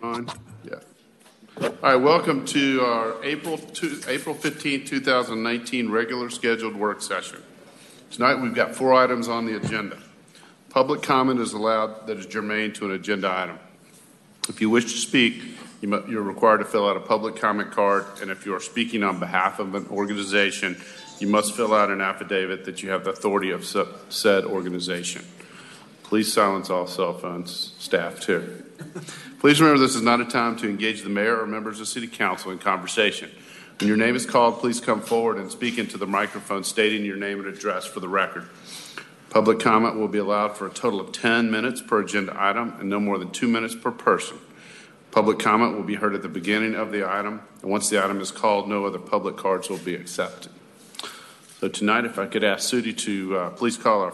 On? Yeah. All right, welcome to our April 15, 2019 regular scheduled work session. Tonight we've got 4 items on the agenda. Public comment is allowed that is germane to an agenda item. If you wish to speak, you're required to fill out a public comment card, and if you are speaking on behalf of an organization, you must fill out an affidavit that you have the authority of said organization. Please silence all cell phones, staff too. Please remember this is not a time to engage the mayor or members of City Council in conversation. When your name is called, please come forward and speak into the microphone stating your name and address for the record. Public comment will be allowed for a total of 10 minutes per agenda item and no more than 2 minutes per person. Public comment will be heard at the beginning of the item, and once the item is called, no other public cards will be accepted. So tonight, if I could ask Sudi to please call our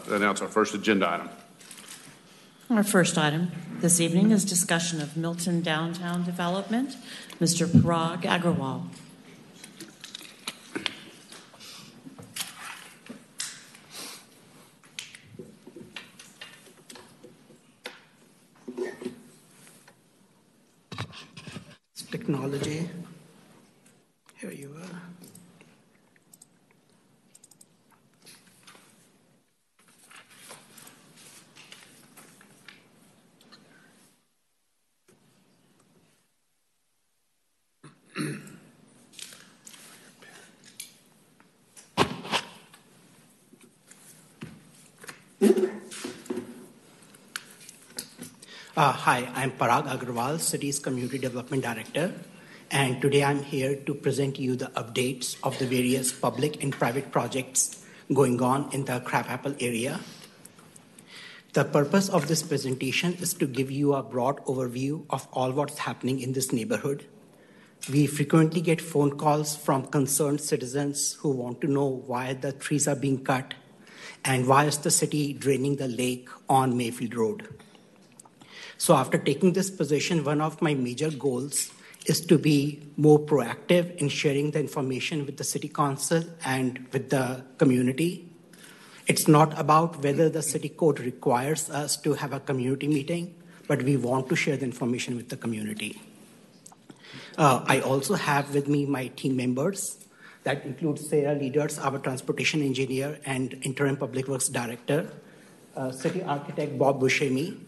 announce our first agenda item. Our first item this evening is discussion of Milton downtown development. Mr. Parag Agrawal. Technology. Here you are. Hi, I'm Parag Agrawal, City's Community Development Director, and today I'm here to present you the updates of the various public and private projects going on in the Crabapple area. The purpose of this presentation is to give you a broad overview of all what's happening in this neighborhood. We frequently get phone calls from concerned citizens who want to know why the trees are being cut and why is the city draining the lake on Mayfield Road. So after taking this position, one of my major goals is to be more proactive in sharing the information with the City Council and with the community. It's not about whether the City Code requires us to have a community meeting, but we want to share the information with the community. I also have with me my team members. That includes Sarah Leaders, our transportation engineer and interim public works director, city architect Bob Buscemi,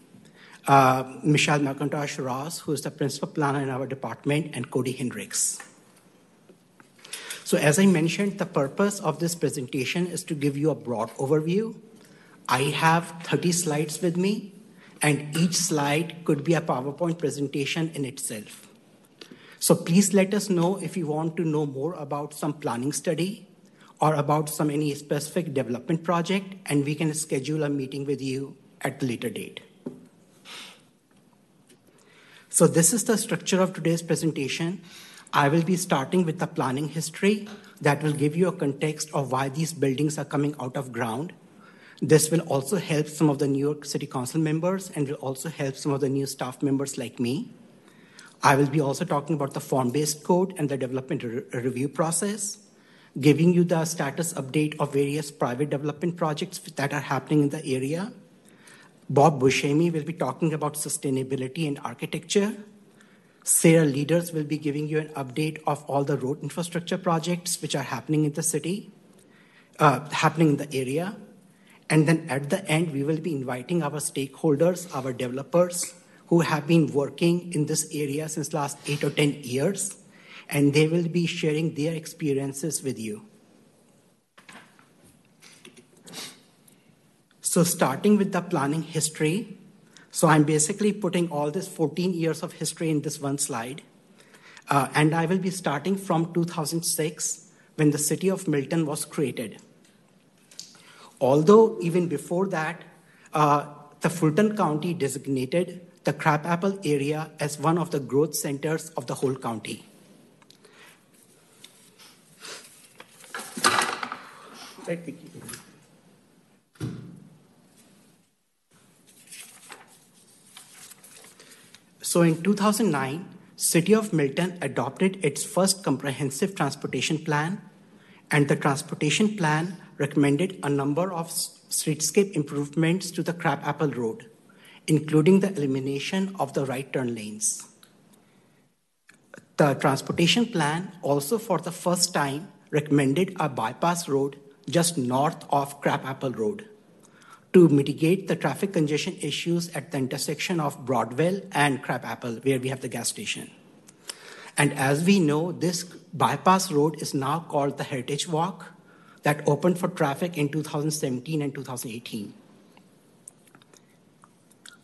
Michelle McIntosh Ross, who is the principal planner in our department, and Cody Hendricks. So as I mentioned, the purpose of this presentation is to give you a broad overview. I have 30 slides with me, and each slide could be a PowerPoint presentation in itself. So please let us know if you want to know more about some planning study or about any specific development project, and we can schedule a meeting with you at the later date. So this is the structure of today's presentation. I will be starting with the planning history that will give you a context of why these buildings are coming out of ground. This will also help some of the New York City Council members and will also help some of the new staff members like me. I will be also talking about the form-based code and the development review process, giving you the status update of various private development projects that are happening in the area. Bob Buscemi will be talking about sustainability and architecture. Sarah Leaders will be giving you an update of all the road infrastructure projects which are happening in the city, happening in the area. And then at the end, we will be inviting our stakeholders, our developers, who have been working in this area since last 8 or 10 years, and they will be sharing their experiences with you. So starting with the planning history, so I'm basically putting all this 14 years of history in this one slide. And I will be starting from 2006, when the city of Milton was created. Although even before that, the Fulton County designated the Crabapple area as one of the growth centers of the whole county. So in 2009, City of Milton adopted its first comprehensive transportation plan, and the transportation plan recommended a number of streetscape improvements to the Crabapple Road, including the elimination of the right turn lanes. The transportation plan also for the first time recommended a bypass road just north of Crabapple Road to mitigate the traffic congestion issues at the intersection of Broadwell and Crabapple, where we have the gas station. And as we know, this bypass road is now called the Heritage Walk that opened for traffic in 2017 and 2018.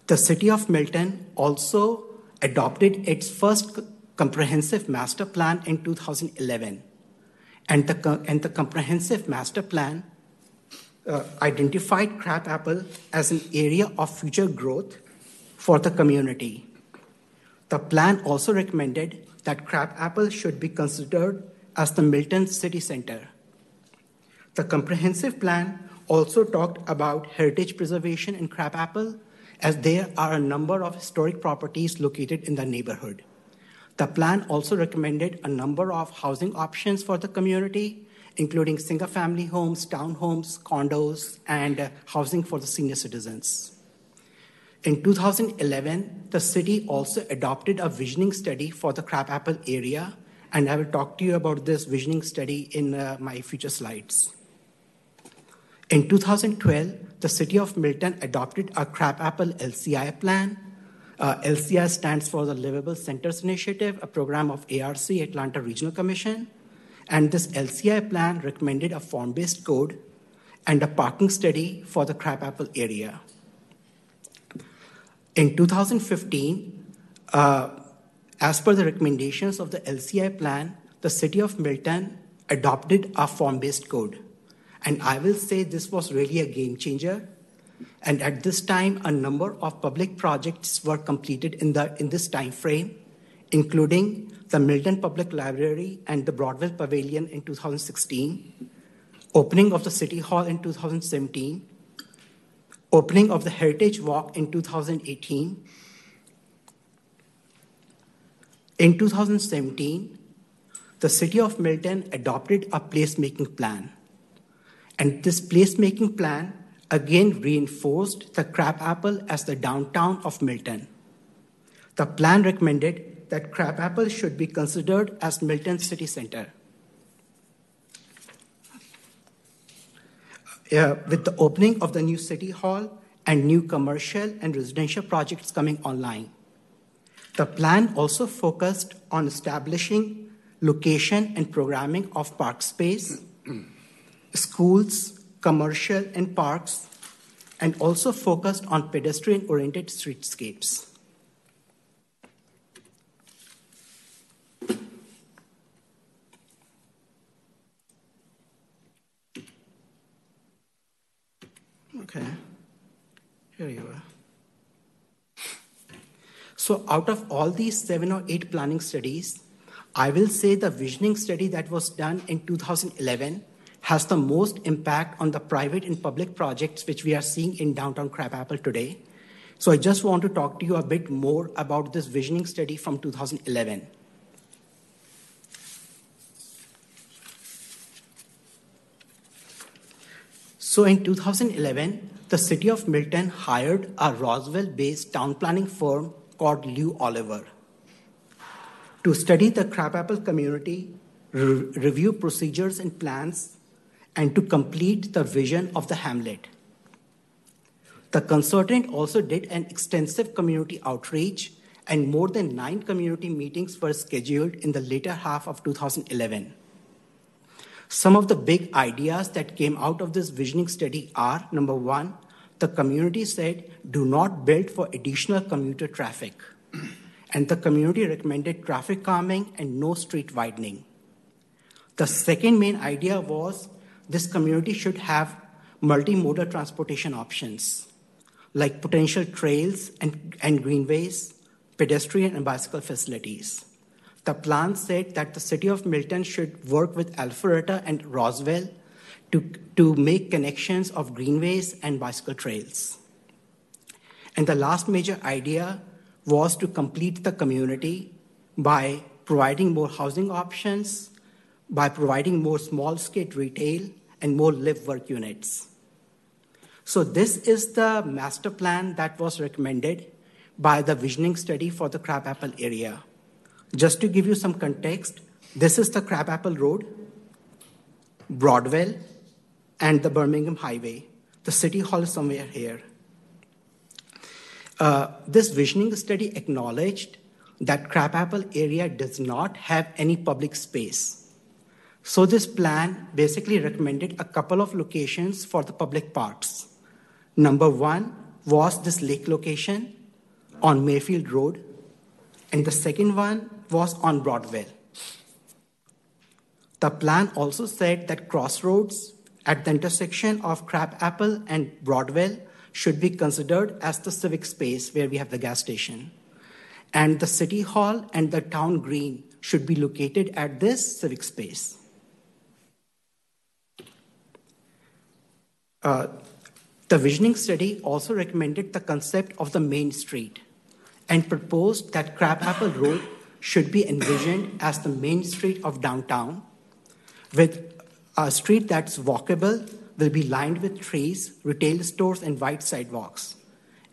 The city of Milton also adopted its first comprehensive master plan in 2011. And the comprehensive master plan identified Crabapple as an area of future growth for the community. The plan also recommended that Crabapple should be considered as the Milton city center. The comprehensive plan also talked about heritage preservation in Crabapple, as there are a number of historic properties located in the neighborhood. The plan also recommended a number of housing options for the community, including single-family homes, townhomes, condos, and housing for the senior citizens. In 2011, the city also adopted a visioning study for the Crabapple area, and I will talk to you about this visioning study in my future slides. In 2012, the city of Milton adopted a Crabapple LCI plan. LCI stands for the Livable Centers Initiative, a program of ARC, Atlanta Regional Commission. And this LCI plan recommended a form-based code and a parking study for the Crabapple area. In 2015, as per the recommendations of the LCI plan, the city of Milton adopted a form-based code. And I will say this was really a game changer. And at this time, a number of public projects were completed in this time frame, including the Milton Public Library and the Broadwell Pavilion in 2016, opening of the City Hall in 2017, opening of the Heritage Walk in 2018. In 2017, the City of Milton adopted a placemaking plan. And this placemaking plan again reinforced the Crabapple as the downtown of Milton. The plan recommended that Crabapple should be considered as Milton's city center. With the opening of the new city hall and new commercial and residential projects coming online. The plan also focused on establishing location and programming of park space, schools, commercial and parks, and also focused on pedestrian-oriented streetscapes. Okay, here you are. So out of all these 7 or 8 planning studies, I will say the visioning study that was done in 2011 has the most impact on the private and public projects which we are seeing in downtown Crabapple today. So I just want to talk to you a bit more about this visioning study from 2011. So in 2011, the city of Milton hired a Roswell-based town planning firm called Lew Oliver to study the Crabapple community, review procedures and plans, and to complete the vision of the hamlet. The consultant also did an extensive community outreach, and more than 9 community meetings were scheduled in the later half of 2011. Some of the big ideas that came out of this visioning study are, number 1, the community said, do not build for additional commuter traffic. And the community recommended traffic calming and no street widening. The second main idea was this community should have multimodal transportation options, like potential trails and greenways, pedestrian and bicycle facilities. The plan said that the city of Milton should work with Alpharetta and Roswell to make connections of greenways and bicycle trails. And the last major idea was to complete the community by providing more housing options, by providing more small-scale retail, and more live-work units. So this is the master plan that was recommended by the visioning study for the Crabapple area. Just to give you some context, this is the Crabapple Road, Broadwell, and the Birmingham Highway. The City Hall is somewhere here. This visioning study acknowledged that Crabapple area does not have any public space. So this plan basically recommended a couple of locations for the public parks. Number one was this lake location on Mayfield Road, and the second one was on Broadwell. The plan also said that crossroads at the intersection of Crabapple and Broadwell should be considered as the civic space where we have the gas station. And the City Hall and the town green should be located at this civic space. The visioning study also recommended the concept of the main street and proposed that Crabapple Road should be envisioned as the main street of downtown, with a street that's walkable, will be lined with trees, retail stores, and wide sidewalks.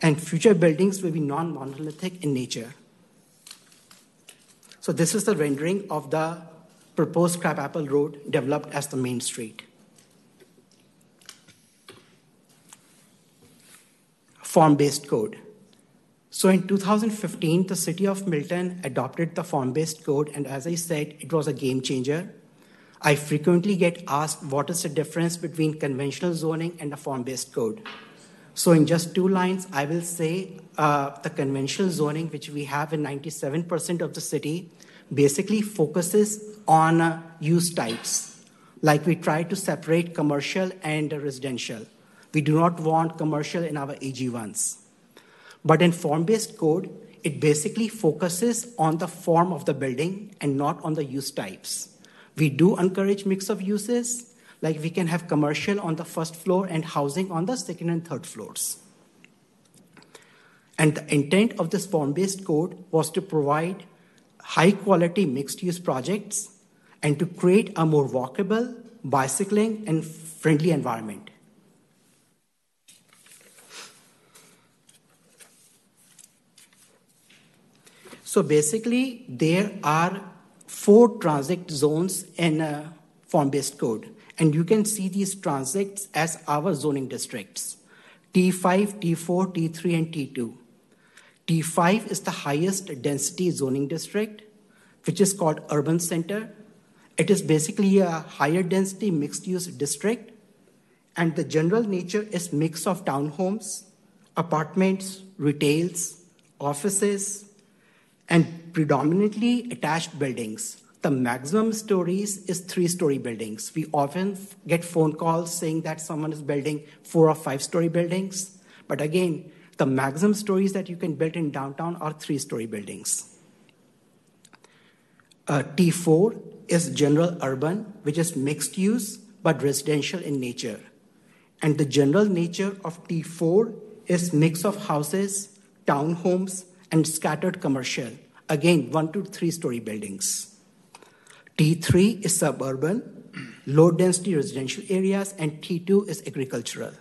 And future buildings will be non-monolithic in nature. So this is the rendering of the proposed Crabapple Road developed as the main street. Form-based code. So in 2015, the city of Milton adopted the form-based code, and as I said, it was a game changer. I frequently get asked what is the difference between conventional zoning and a form-based code. So in just 2 lines, I will say the conventional zoning, which we have in 97% of the city, basically focuses on use types. Like we try to separate commercial and residential. We do not want commercial in our AG1s. But in form-based code, it basically focuses on the form of the building and not on the use types. We do encourage mix of uses, like we can have commercial on the first floor and housing on the second and third floors. And the intent of this form-based code was to provide high-quality mixed-use projects and to create a more walkable, bicycling, and friendly environment. So basically, there are 4 transit zones in form-based code. And you can see these transits as our zoning districts: T5, T4, T3, and T2. T5 is the highest density zoning district, which is called urban center. It is basically a higher density mixed use district. And the general nature is mix of townhomes, apartments, retails, offices, and predominantly attached buildings. The maximum stories is 3-story buildings. We often get phone calls saying that someone is building 4 or 5-story buildings. But again, the maximum stories that you can build in downtown are 3-story buildings. T4 is general urban, which is mixed use but residential in nature. And the general nature of T4 is mix of houses, townhomes, and scattered commercial. Again, 1 to 3-story buildings. T3 is suburban, low-density residential areas, and T2 is agricultural.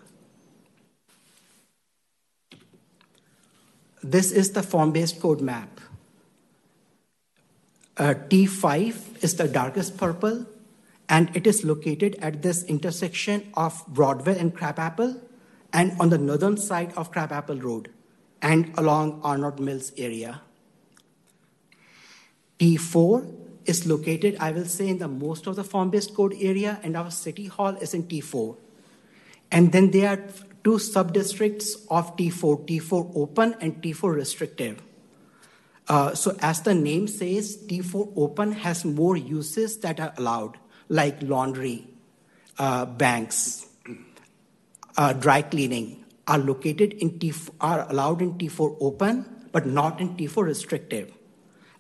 This is the form-based code map. T5 is the darkest purple, and it is located at this intersection of Broadwell and Crabapple, and on the northern side of Crabapple Road, and along Arnold Mills area. T4 is located, I will say, in the most of the form-based code area, and our city hall is in T4. And then there are 2 sub-districts of T4, T4 open and T4 restrictive. So as the name says, T4 open has more uses that are allowed, like laundry, banks, dry cleaning, are located in are allowed in T4 open, but not in T4 restrictive.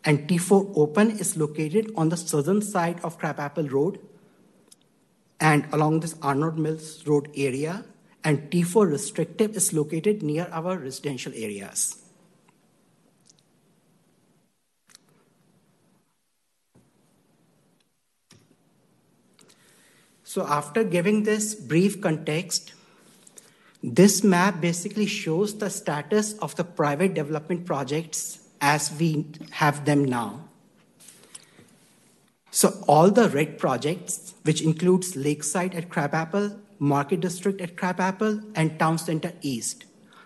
And T4 open is located on the southern side of Crabapple Road and along this Arnold Mills Road area, and T4 restrictive is located near our residential areas. So after giving this brief context, This map basically shows the status of the private development projects as we have them now. So all the red projects, which includes Lakeside at Crabapple, Market District at Crabapple, and Town Center East.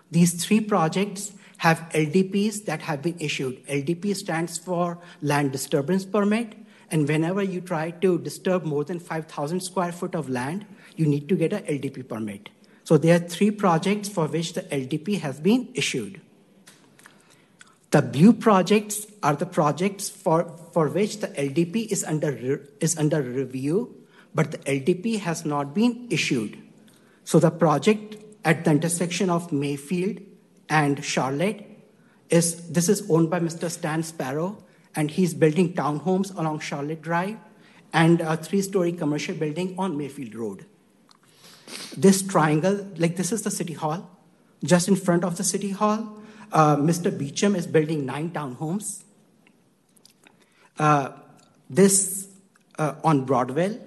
These three projects have LDPs that have been issued. LDP stands for Land Disturbance Permit, and whenever you try to disturb more than 5,000 square foot of land, you need to get an LDP permit. So there are three projects for which the LDP has been issued. The blue projects are the projects for which the LDP is under review, but the LDP has not been issued. So the project at the intersection of Mayfield and Charlotte this is owned by Mr. Stan Sparrow, and he's building townhomes along Charlotte Drive and a 3-story commercial building on Mayfield Road. This triangle, like this is the City Hall. Just in front of the City Hall, Mr. Beecham is building 9 townhomes. On Broadwell,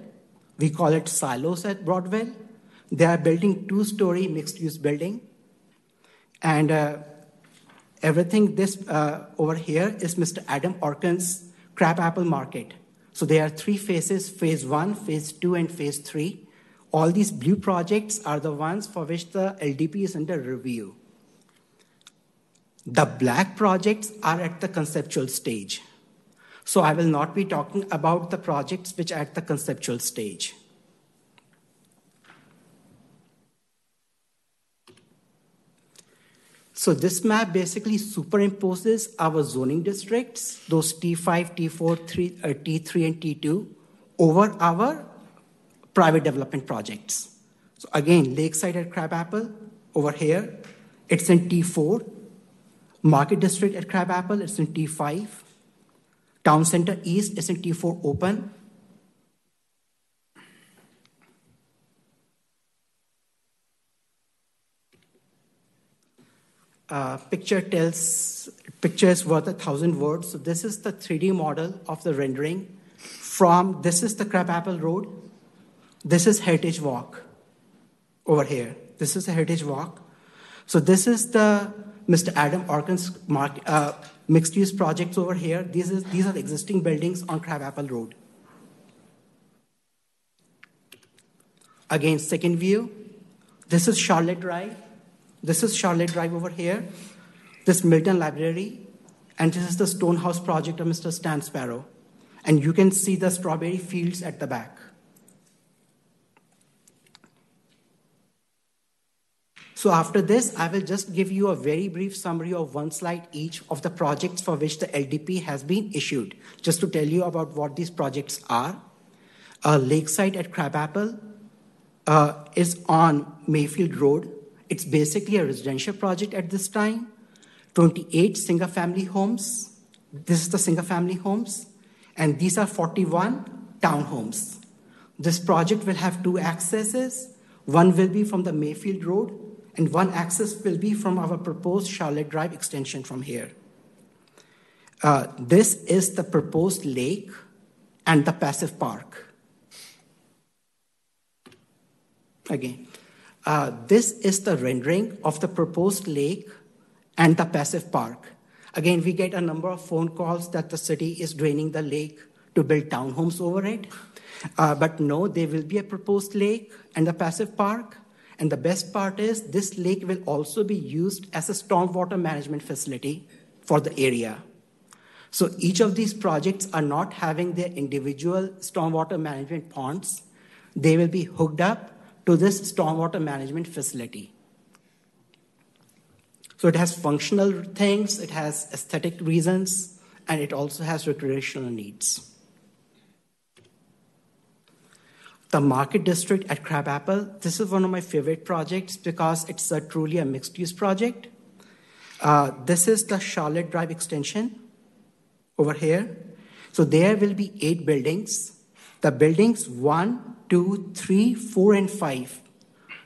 we call it Silos at Broadwell. They are building 2-story mixed-use building. And everything this over here is Mr. Adam Orkin's Crabapple Market. So there are 3 phases, phase 1, phase 2, and phase 3. All these blue projects are the ones for which the LDP is under review. The black projects are at the conceptual stage. So I will not be talking about the projects which are at the conceptual stage. So this map basically superimposes our zoning districts, those T5, T4, T3, and T2, over our private development projects. So again, Lakeside at Crabapple, over here, it's in T4. Market District at Crabapple, it's in T5. Town Center East is in T4 open. Picture is worth 1,000 words. So this is the 3D model of the rendering. This is the Crabapple Road. This is Heritage Walk over here. This is the Heritage Walk. So this is the Mr. Adam Orkin's mixed-use projects over here. These are the existing buildings on Crabapple Road. Again, second view. This is Charlotte Drive. This is Charlotte Drive over here. This Milton Library. And this is the Stonehouse project of Mr. Stan Sparrow. And you can see the strawberry fields at the back. So after this, I will just give you a very brief summary of 1 slide each of the projects for which the LDP has been issued, just to tell you about what these projects are. Lakeside at Crabapple is on Mayfield Road. It's basically a residential project at this time. 28 single-family homes. This is the single-family homes. And these are 41 townhomes. This project will have 2 accesses. One will be from the Mayfield Road, and one access will be from our proposed Charlotte Drive extension from here. This is the proposed lake and the passive park. Again, this is the rendering of the proposed lake and the passive park. Again, we get a number of phone calls that the city is draining the lake to build townhomes over it. But no, there will be a proposed lake and a passive park. And the best part is this lake will also be used as a stormwater management facility for the area. So each of these projects are not having their individual stormwater management ponds. They will be hooked up to this stormwater management facility. So it has functional things, it has aesthetic reasons, and it also has recreational needs. The Market District at Crabapple, this is one of my favorite projects because it's truly a mixed-use project. This is the Charlotte Drive extension over here. So there will be 8 buildings. The buildings 1, 2, 3, 4, and 5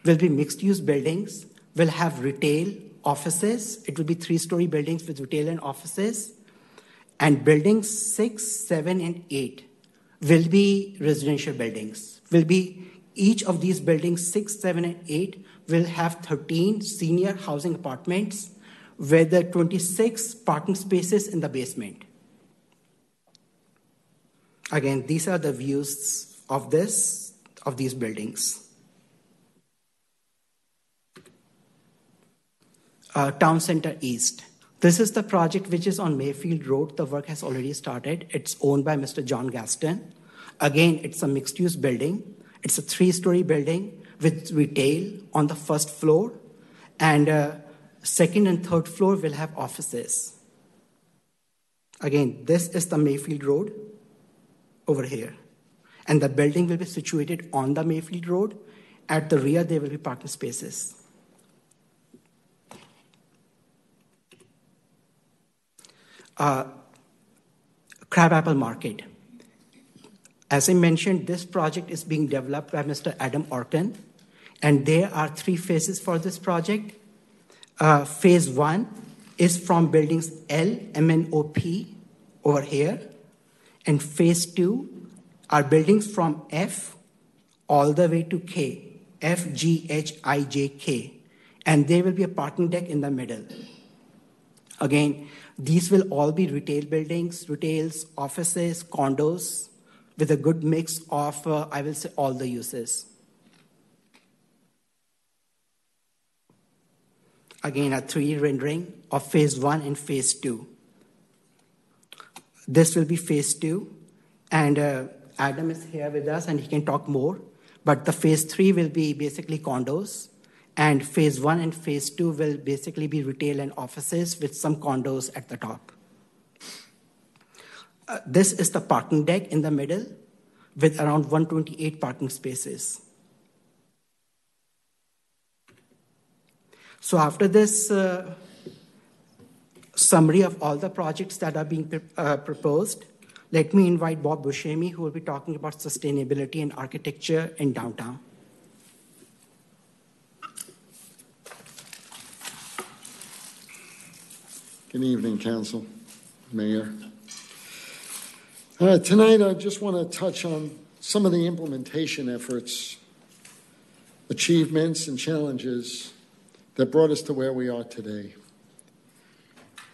will be mixed-use buildings, will have retail, offices. It will be 3-story buildings with retail and offices. And buildings 6, 7, and 8 will be residential buildings. Each of these buildings, 6, 7, and 8, will have 13 senior housing apartments with 26 parking spaces in the basement. Again, these are the views of these buildings. Town Center East. This is the project which is on Mayfield Road. The work has already started. It's owned by Mr. John Gaston. Again, it's a mixed-use building. It's a 3-story building with retail on the first floor, and second and third floor will have offices. Again, this is the Mayfield Road over here. And the building will be situated on the Mayfield Road. At the rear, there will be parking spaces. Crabapple Market. As I mentioned, this project is being developed by Mr. Adam Orkin, and there are 3 phases for this project. Phase 1 is from buildings L, M, and OP over here, and phase 2 are buildings from F all the way to K, F, G, H, I, J, K, and there will be a parking deck in the middle. Again, these will all be retail buildings, retails, offices, condos, with a good mix of, I will say, all the uses. Again, a 3D rendering of phase 1 and phase 2. This will be phase 2, and Adam is here with us, and he can talk more. But the phase 3 will be basically condos, and phase 1 and phase 2 will basically be retail and offices with some condos at the top. This is the parking deck in the middle with around 128 parking spaces. So after this summary of all the projects that are being proposed, let me invite Bob Buscemi, who will be talking about sustainability and architecture in downtown. Good evening, Council, Mayor. Tonight, I just want to touch on some of the implementation efforts, achievements, and challenges that brought us to where we are today.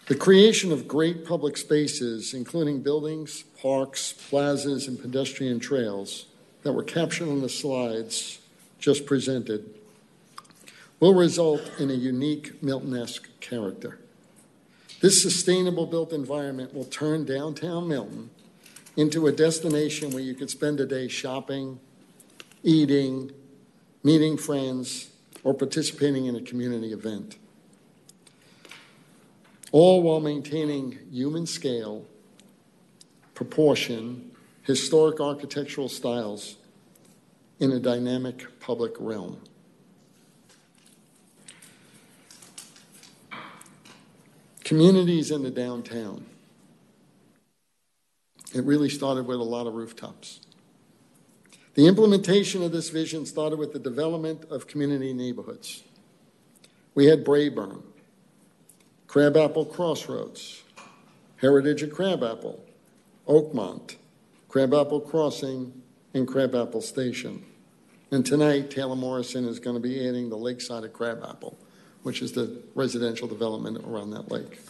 The creation of great public spaces, including buildings, parks, plazas, and pedestrian trails that were captured on the slides just presented, will result in a unique Milton-esque character. This sustainable built environment will turn downtown Milton into a destination where you could spend a day shopping, eating, meeting friends, or participating in a community event, all while maintaining human scale, proportion, historic architectural styles in a dynamic public realm. Communities in the downtown. It really started with a lot of rooftops. The implementation of this vision started with the development of community neighborhoods. We had Brayburn, Crabapple Crossroads, Heritage at Crabapple, Oakmont, Crabapple Crossing, and Crabapple Station. And tonight, Taylor Morrison is going to be adding the lakeside at Crabapple, which is the residential development around that lake.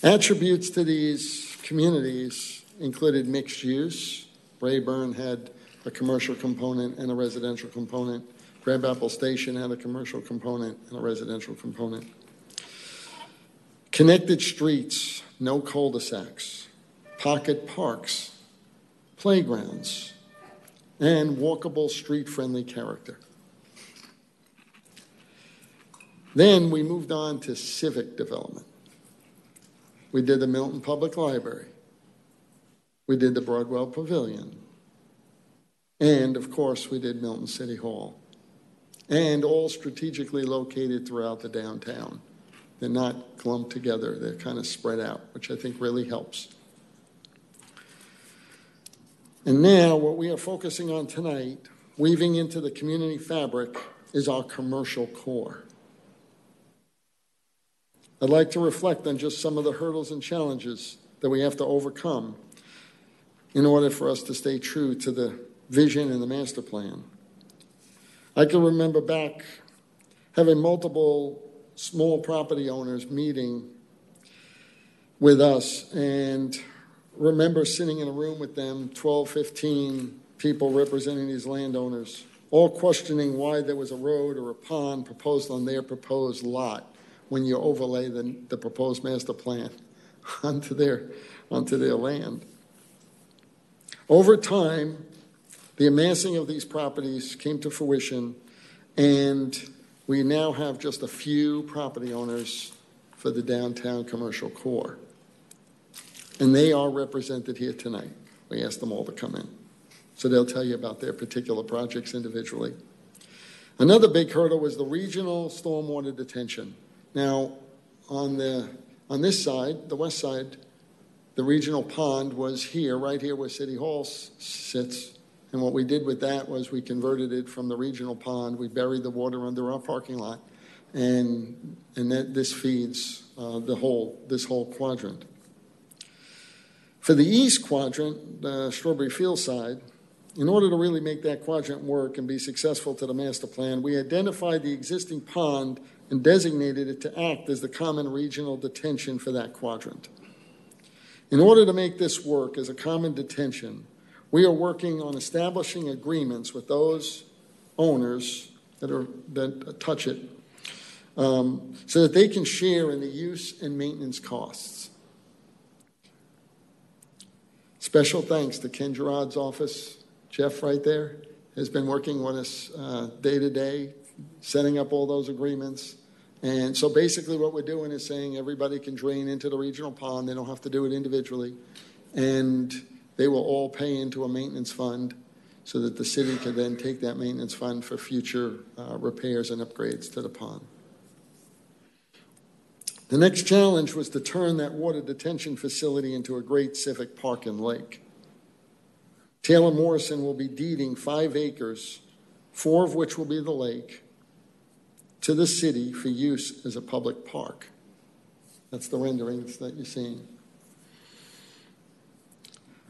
Attributes to these communities included mixed use. Brayburn had a commercial component and a residential component. Crabapple Station had a commercial component and a residential component. Connected streets, no cul-de-sacs, pocket parks, playgrounds, and walkable street-friendly character. Then we moved on to civic development. We did the Milton Public Library. We did the Broadwell Pavilion. And, of course, we did Milton City Hall. And all strategically located throughout the downtown. They're not clumped together. They're kind of spread out, which I think really helps. And now what we are focusing on tonight, weaving into the community fabric, is our commercial core. I'd like to reflect on just some of the hurdles and challenges that we have to overcome in order for us to stay true to the vision and the master plan. I can remember back having multiple small property owners meeting with us, and remember sitting in a room with them, 12, 15 people representing these landowners, all questioning why there was a road or a pond proposed on their proposed lot when you overlay the proposed master plan onto their land. Over time, the amassing of these properties came to fruition, and we now have just a few property owners for the downtown commercial core. And they are represented here tonight. We asked them all to come in. So they'll tell you about their particular projects individually. Another big hurdle was the regional stormwater detention. Now, on this side, the west side, the regional pond was here, right here where City Hall sits. And what we did with that was we converted it from the regional pond. We buried the water under our parking lot, and this feeds this whole quadrant. For the east quadrant, the Strawberry Field side, in order to really make that quadrant work and be successful to the master plan, we identified the existing pond and designated it to act as the common regional detention for that quadrant. In order to make this work as a common detention, we are working on establishing agreements with those owners that touch it so that they can share in the use and maintenance costs. Special thanks to Ken Gerard's office. Jeff right there has been working with us day to day, setting up all those agreements. And so basically what we're doing is saying everybody can drain into the regional pond. They don't have to do it individually. And they will all pay into a maintenance fund so that the city can then take that maintenance fund for future repairs and upgrades to the pond. The next challenge was to turn that water detention facility into a great civic park and lake. Taylor Morrison will be deeding 5 acres, 4 of which will be the lake, to the city for use as a public park. That's the renderings that you're seeing.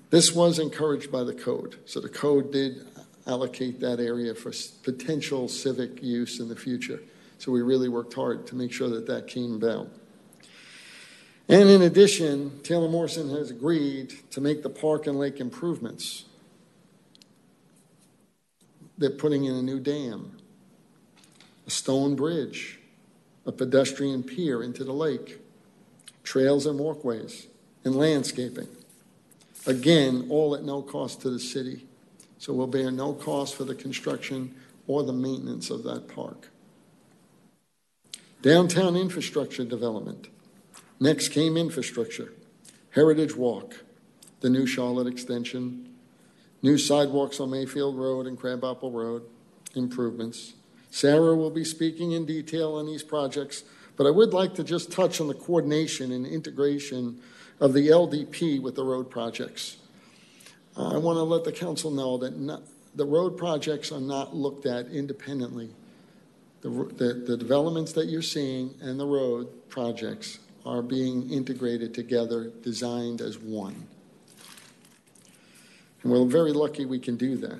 This was encouraged by the code. So the code did allocate that area for potential civic use in the future. So we really worked hard to make sure that that came about. And in addition, Taylor Morrison has agreed to make the park and lake improvements. They're putting in a new dam, a stone bridge, a pedestrian pier into the lake, trails and walkways, and landscaping. Again, all at no cost to the city. So we'll bear no cost for the construction or the maintenance of that park. Downtown infrastructure development. Next came infrastructure, Heritage Walk, the new Charlotte extension, new sidewalks on Mayfield Road and Crabapple Road, improvements. Sarah will be speaking in detail on these projects, but I would like to just touch on the coordination and integration of the LDP with the road projects. I want to let the council know that the road projects are not looked at independently. The developments that you're seeing and the road projects are being integrated together, designed as one. And we're very lucky we can do that.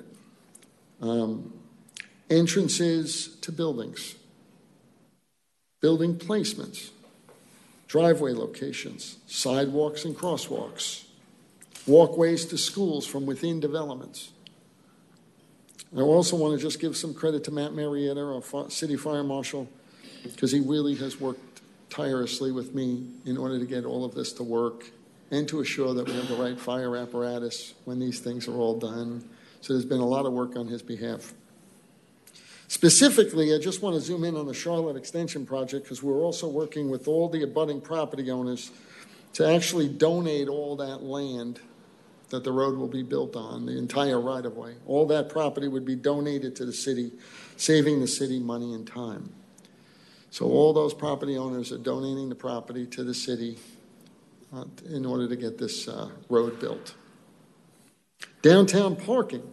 Entrances to buildings, building placements, driveway locations, sidewalks and crosswalks, walkways to schools from within developments. I also want to just give some credit to Matt Marietta, our city fire marshal, because he really has worked tirelessly with me in order to get all of this to work and to assure that we have the right fire apparatus when these things are all done. So there's been a lot of work on his behalf. Specifically, I just want to zoom in on the Charlotte Extension project because we're also working with all the abutting property owners to actually donate all that land that the road will be built on, the entire right-of-way. All that property would be donated to the city, saving the city money and time. So all those property owners are donating the property to the city in order to get this road built. Downtown parking.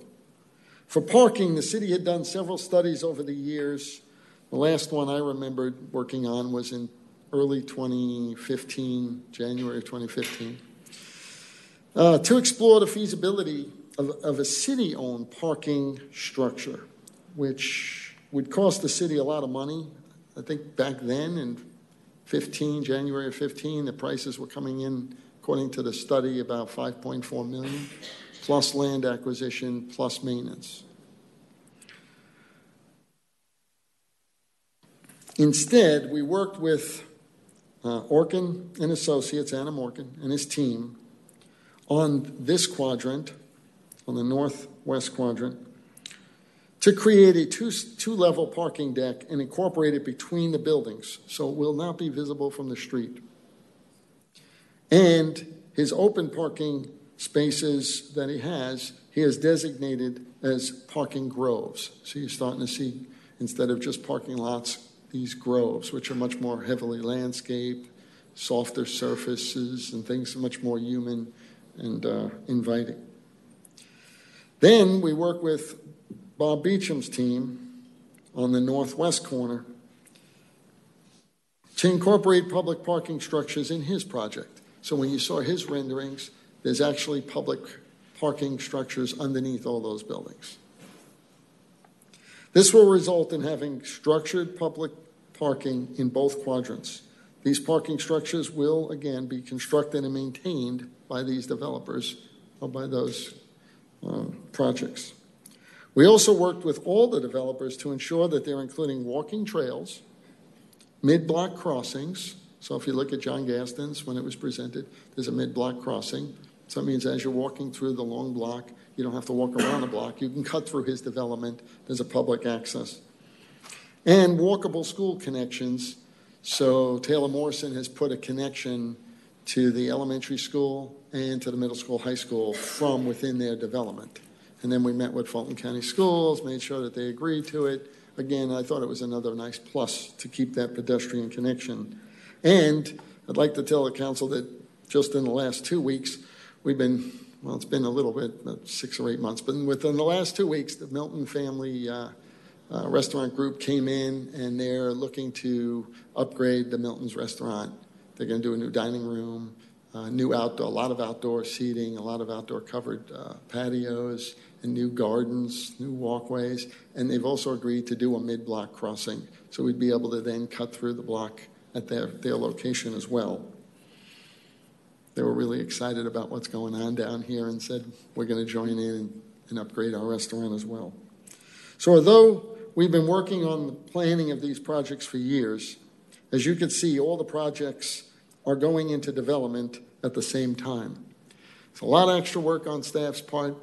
For parking, the city had done several studies over the years. The last one I remembered working on was in early 2015, January of 2015, to explore the feasibility of a city-owned parking structure, which would cost the city a lot of money. I think back then in January of 15, the prices were coming in, according to the study, about $5.4 million, plus land acquisition, plus maintenance. Instead, we worked with Orkin and Associates, Adam Orkin and his team, on this quadrant, on the northwest quadrant, to create a two-level parking deck and incorporate it between the buildings so it will not be visible from the street. And his open parking spaces that he has designated as parking groves. So you're starting to see, instead of just parking lots, these groves, which are much more heavily landscaped, softer surfaces, and things much more human and inviting. Then we work with Bob Beecham's team on the northwest corner to incorporate public parking structures in his project. So when you saw his renderings, there's actually public parking structures underneath all those buildings. This will result in having structured public parking in both quadrants. These parking structures will, again, be constructed and maintained by these developers or by those projects. We also worked with all the developers to ensure that they're including walking trails, mid-block crossings. So if you look at John Gaston's, when it was presented, there's a mid-block crossing. So that means as you're walking through the long block, you don't have to walk around the block. You can cut through his development. There's a public access. And walkable school connections. So Taylor Morrison has put a connection to the elementary school and to the middle school, high school from within their development. And then we met with Fulton County Schools, made sure that they agreed to it. Again, I thought it was another nice plus to keep that pedestrian connection. And I'd like to tell the council that just in the last 2 weeks, we've been, well, it's been a little bit, about 6 or 8 months, but within the last 2 weeks, the Milton family restaurant group came in, and they're looking to upgrade the Milton's restaurant. They're going to do a new dining room, new outdoor, a lot of outdoor seating, a lot of outdoor covered patios, and new gardens, new walkways. And they've also agreed to do a mid-block crossing, so we'd be able to then cut through the block at their location as well. They were really excited about what's going on down here and said, we're going to join in and upgrade our restaurant as well. So although we've been working on the planning of these projects for years, as you can see, all the projects are going into development at the same time. It's a lot of extra work on staff's part,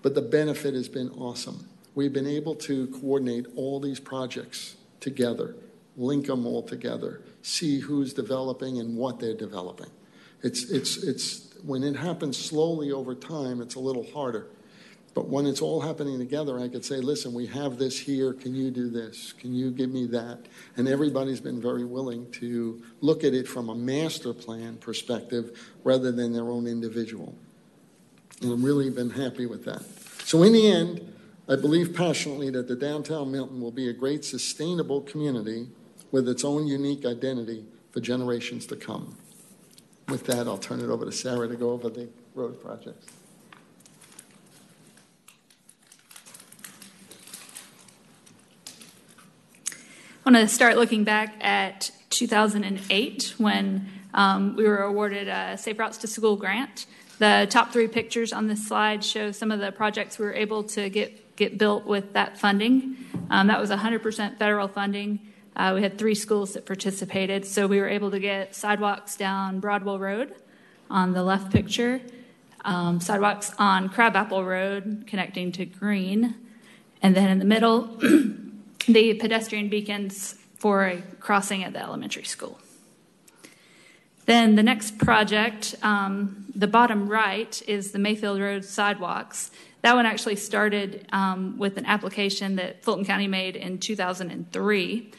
but the benefit has been awesome. We've been able to coordinate all these projects together, link them all together, see who's developing and what they're developing. It's when it happens slowly over time, it's a little harder. But when it's all happening together, I could say, listen, we have this here. Can you do this? Can you give me that? And everybody's been very willing to look at it from a master plan perspective rather than their own individual. And I've really been happy with that. So in the end, I believe passionately that the downtown Milton will be a great sustainable community with its own unique identity for generations to come. With that, I'll turn it over to Sarah to go over the road projects. I want to start looking back at 2008 when we were awarded a Safe Routes to School grant. The top 3 pictures on this slide show some of the projects we were able to get built with that funding. That was 100% federal funding. We had 3 schools that participated, so we were able to get sidewalks down Broadwell Road on the left picture, sidewalks on Crabapple Road connecting to Green, and then in the middle, the pedestrian beacons for a crossing at the elementary school. Then the next project, the bottom right, is the Mayfield Road sidewalks. That one actually started with an application that Fulton County made in 2003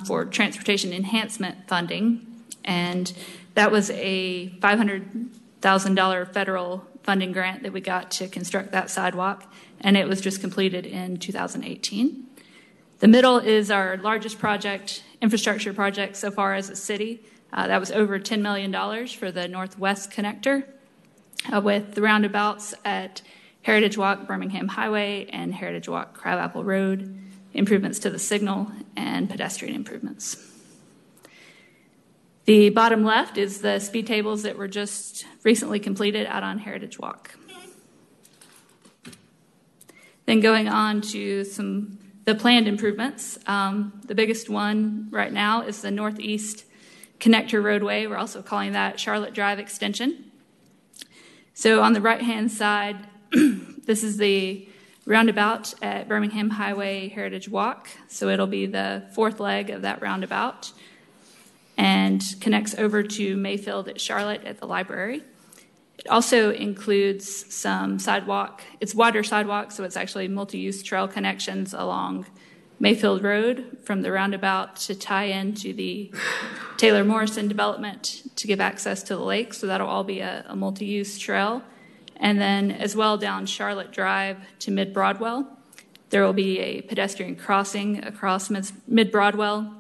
for transportation enhancement funding. And that was a $500,000 federal funding grant that we got to construct that sidewalk. And it was just completed in 2018. The middle is our largest project, infrastructure project so far as a city. That was over $10 million for the Northwest Connector with the roundabouts at Heritage Walk, Birmingham Highway, and Heritage Walk, Crabapple Road. improvements to the signal, and pedestrian improvements. The bottom left is the speed tables that were just recently completed out on Heritage Walk. Then going on to the planned improvements. The biggest one right now is the Northeast Connector Roadway. We're also calling that Charlotte Drive Extension. So on the right-hand side, this is the roundabout at Birmingham Highway Heritage Walk. So it'll be the fourth leg of that roundabout and connects over to Mayfield at Charlotte at the library. It also includes some sidewalk. It's wider sidewalk, so it's actually multi-use trail connections along Mayfield Road from the roundabout to tie into the Taylor Morrison development to give access to the lake. So that'll all be a multi-use trail. And then as well down Charlotte Drive to Mid-Broadwell, there will be a pedestrian crossing across Mid-Broadwell.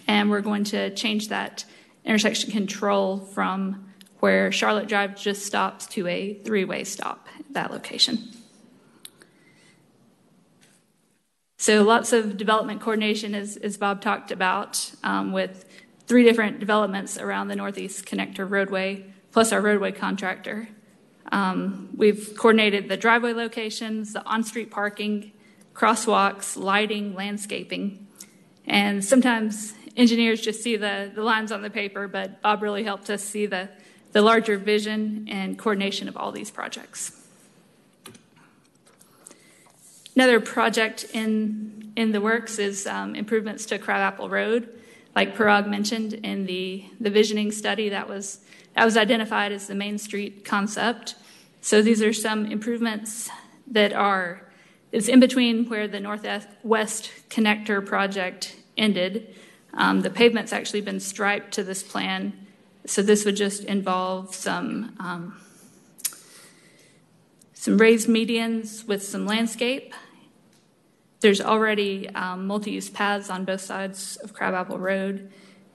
And we're going to change that intersection control from where Charlotte Drive just stops to a three-way stop at that location. So lots of development coordination, as Bob talked about, with 3 different developments around the Northeast Connector Roadway, plus our roadway contractor. We've coordinated the driveway locations, the on-street parking, crosswalks, lighting, landscaping. And sometimes engineers just see the lines on the paper, but Bob really helped us see the larger vision and coordination of all these projects. Another project in the works is improvements to Crabapple Road. Like Parag mentioned in the visioning study, that was identified as the Main Street concept. So these are some improvements that it's in between where the Northwest Connector project ended. The pavement's actually been striped to this plan. So this would just involve some raised medians with some landscape. There's already multi-use paths on both sides of Crabapple Road.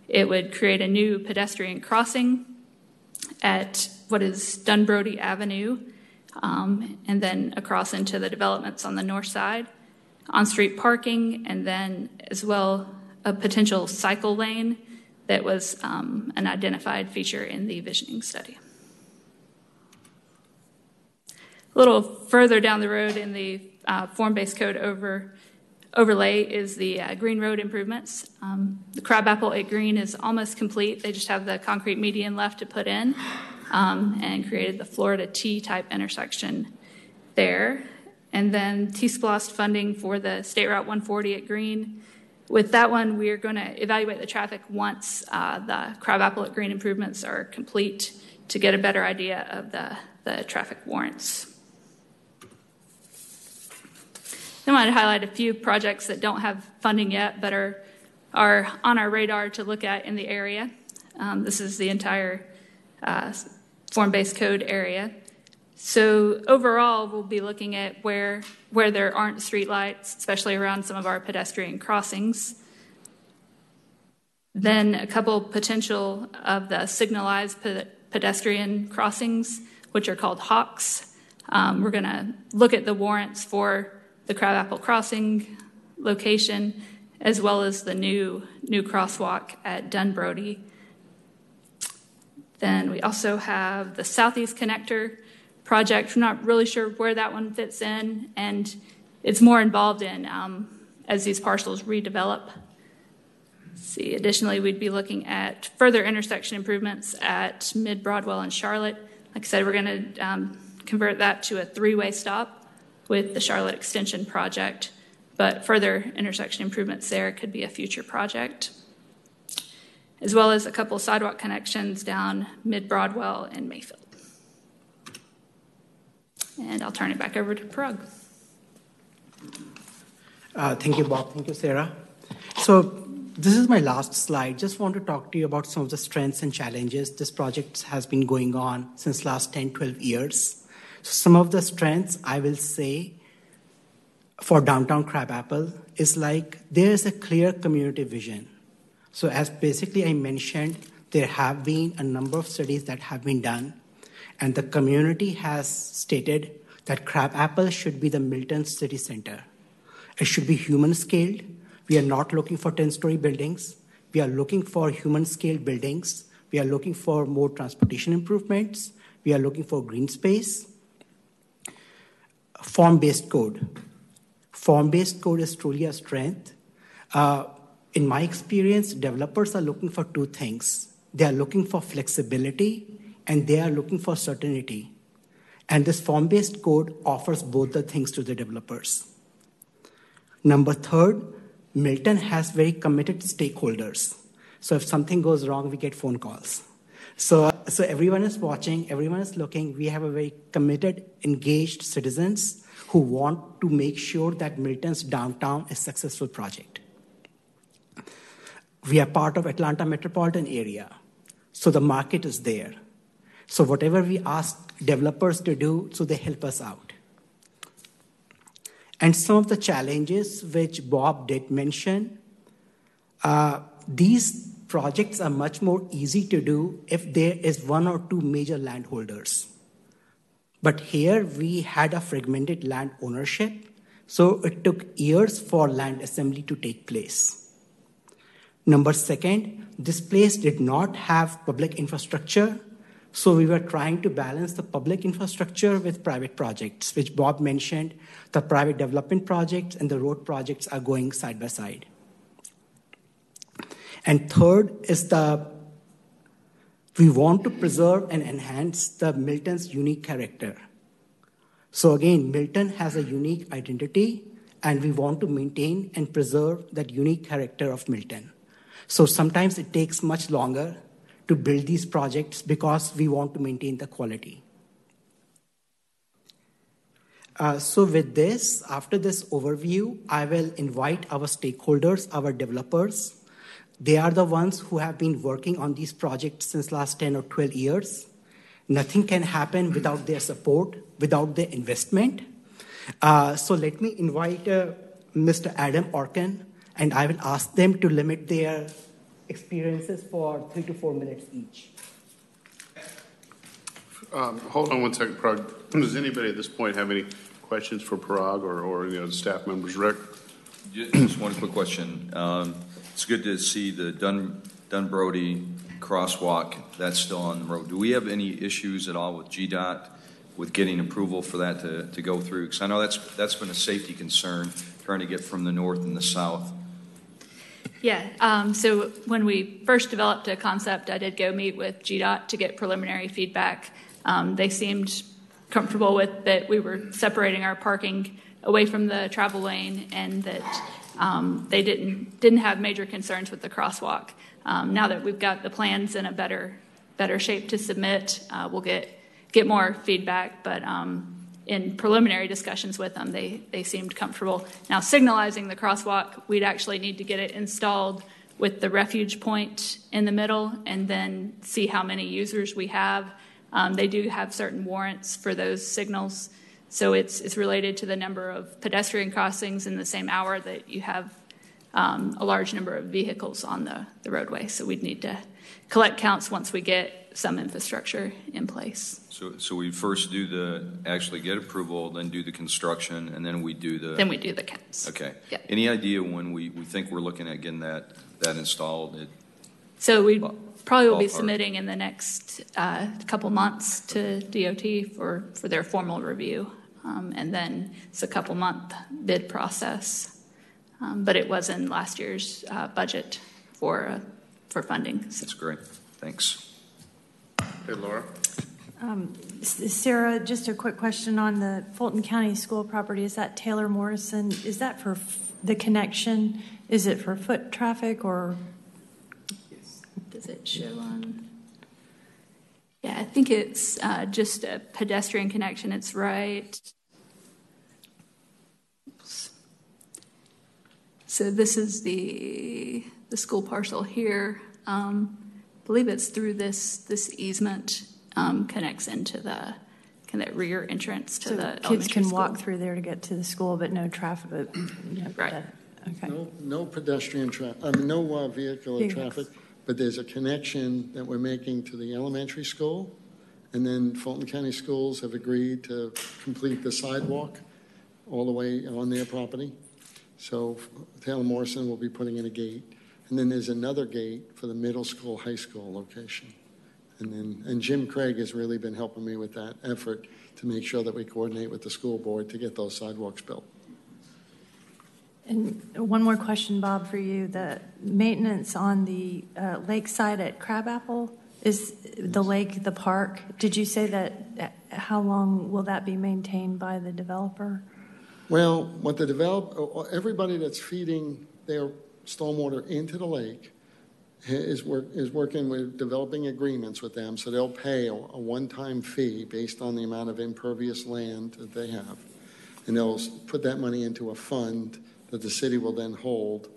It would create a new pedestrian crossing at what is Dunbrody Avenue, and then across into the developments on the north side, on-street parking, and then as well a potential cycle lane that was an identified feature in the visioning study. A little further down the road in the form-based code overlay is the Green Road improvements. The Crabapple at Green is almost complete. They just have the concrete median left to put in and created the Florida T-type intersection there. And then T-SPLOST funding for the State Route 140 at Green. With that one, we are going to evaluate the traffic once the Crabapple at Green improvements are complete to get a better idea of the traffic warrants. I want to highlight a few projects that don't have funding yet but are on our radar to look at in the area. This is the entire form-based code area. So overall, we'll be looking at where there aren't streetlights, especially around some of our pedestrian crossings. Then a couple potential of the signalized pedestrian crossings, which are called HOCs. We're going to look at the warrants for the Crabapple Crossing location, as well as the new crosswalk at Dunbrody. Then we also have the Southeast Connector project. We're not really sure where that one fits in, and it's more involved in as these parcels redevelop. See, additionally, we'd be looking at further intersection improvements at Mid-Broadwell and Charlotte. Like I said, we're going to convert that to a three-way stop with the Charlotte Extension project, but further intersection improvements there could be a future project, as well as a couple sidewalk connections down Mid-Broadwell and Mayfield. And I'll turn it back over to Parag. Thank you, Bob. Thank you, Sarah. So this is my last slide. Just want to talk to you about some of the strengths and challenges. This project has been going on since last 10, 12 years. So some of the strengths I will say for downtown Crabapple is like there's a clear community vision. So as basically I mentioned, there have been a number of studies that have been done, and the community has stated that Crabapple should be the Milton city center. It should be human scaled. We are not looking for 10-story buildings. We are looking for human scaled buildings. We are looking for more transportation improvements. We are looking for green space. Form-based code. Form-based code is truly a strength. In my experience, developers are looking for two things. They are looking for flexibility and they are looking for certainty. And this form-based code offers both the things to the developers. Number third, Milton has very committed stakeholders. So if something goes wrong, we get phone calls. So everyone is watching, everyone is looking. We have a very committed, engaged citizens who want to make sure that Milton's downtown is a successful project. We are part of Atlanta metropolitan area, so the market is there. So whatever we ask developers to do, so they help us out. And some of the challenges which Bob did mention, these projects are much more easy to do if there is one or two major landholders. But here we had a fragmented land ownership, so it took years for land assembly to take place. Number second, this place did not have public infrastructure, so we were trying to balance the public infrastructure with private projects, which Bob mentioned. The private development projects and the road projects are going side by side. And third is we want to preserve and enhance the Milton's unique character. So again, Milton has a unique identity, and we want to maintain and preserve that unique character of Milton. So sometimes it takes much longer to build these projects because we want to maintain the quality. So with this, after this overview, I will invite our stakeholders, our developers. They are the ones who have been working on these projects since last 10 or 12 years. Nothing can happen without their support, without their investment. So let me invite Mr. Adam Orkin, and I will ask them to limit their experiences for 3 to 4 minutes each. Hold on one second, Parag. Does anybody at this point have any questions for Parag or staff members? Rick? Just one quick question. It's good to see the Dunbrody crosswalk. That's still on the road. Do we have any issues at all with GDOT with getting approval for that to go through? Because I know that's been a safety concern, trying to get from the north and the south. Yeah, so when we first developed a concept, I did go meet with GDOT to get preliminary feedback. They seemed comfortable with that we were separating our parking away from the travel lane, and that they didn't have major concerns with the crosswalk. Now that we've got the plans in a better shape to submit, we'll get more feedback, but in preliminary discussions with them, they seemed comfortable. Now, signalizing the crosswalk, we'd actually need to get it installed with the refuge point in the middle and then see how many users we have. They do have certain warrants for those signals, so it's related to the number of pedestrian crossings in the same hour that you have a large number of vehicles on the roadway. So we'd need to collect counts once we get some infrastructure in place. So we first actually get approval, then do the construction, and then we do the... Then we do the counts. Okay. Yeah. Any idea when we think we're looking at getting that installed? So we probably will be submitting in the next couple months to DOT for their formal review. And then it's a couple-month bid process. But it was in last year's budget for funding. So. That's great. Thanks. Hey, Laura. Sarah, just a quick question on the Fulton County School property. Is that Taylor Morrison? Is that for the connection? Is it for foot traffic or? Does it show on? Yeah, I think it's just a pedestrian connection. It's right. Oops. So this is the school parcel here. I believe it's through this easement connects into the rear entrance to the kids can school. walk through there to get to the school, but no traffic. Right. Okay. No pedestrian traffic. I mean, no vehicular traffic. But there's a connection that we're making to the elementary school, and then Fulton County Schools have agreed to complete the sidewalk all the way on their property. So Taylor Morrison will be putting in a gate. And then there's another gate for the middle school, high school location. And Jim Craig has really been helping me with that effort to make sure that we coordinate with the school board to get those sidewalks built. And one more question, Bob, for you. The maintenance on the lakeside at Crabapple, is the lake, the park, did you say that, how long will that be maintained by the developer? Well, what everybody that's feeding their stormwater into the lake is working with developing agreements with them, so they'll pay a one-time fee based on the amount of impervious land that they have. And they'll put that money into a fund that the city will then hold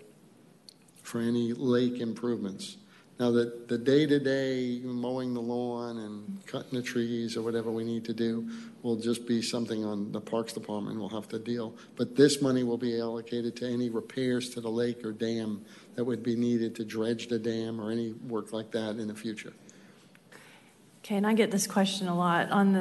for any lake improvements. Now, the day-to-day mowing the lawn and cutting the trees or whatever we need to do will just be something on the Parks Department will have to deal. But this money will be allocated to any repairs to the lake or dam that would be needed to dredge the dam or any work like that in the future. Okay, and I get this question a lot on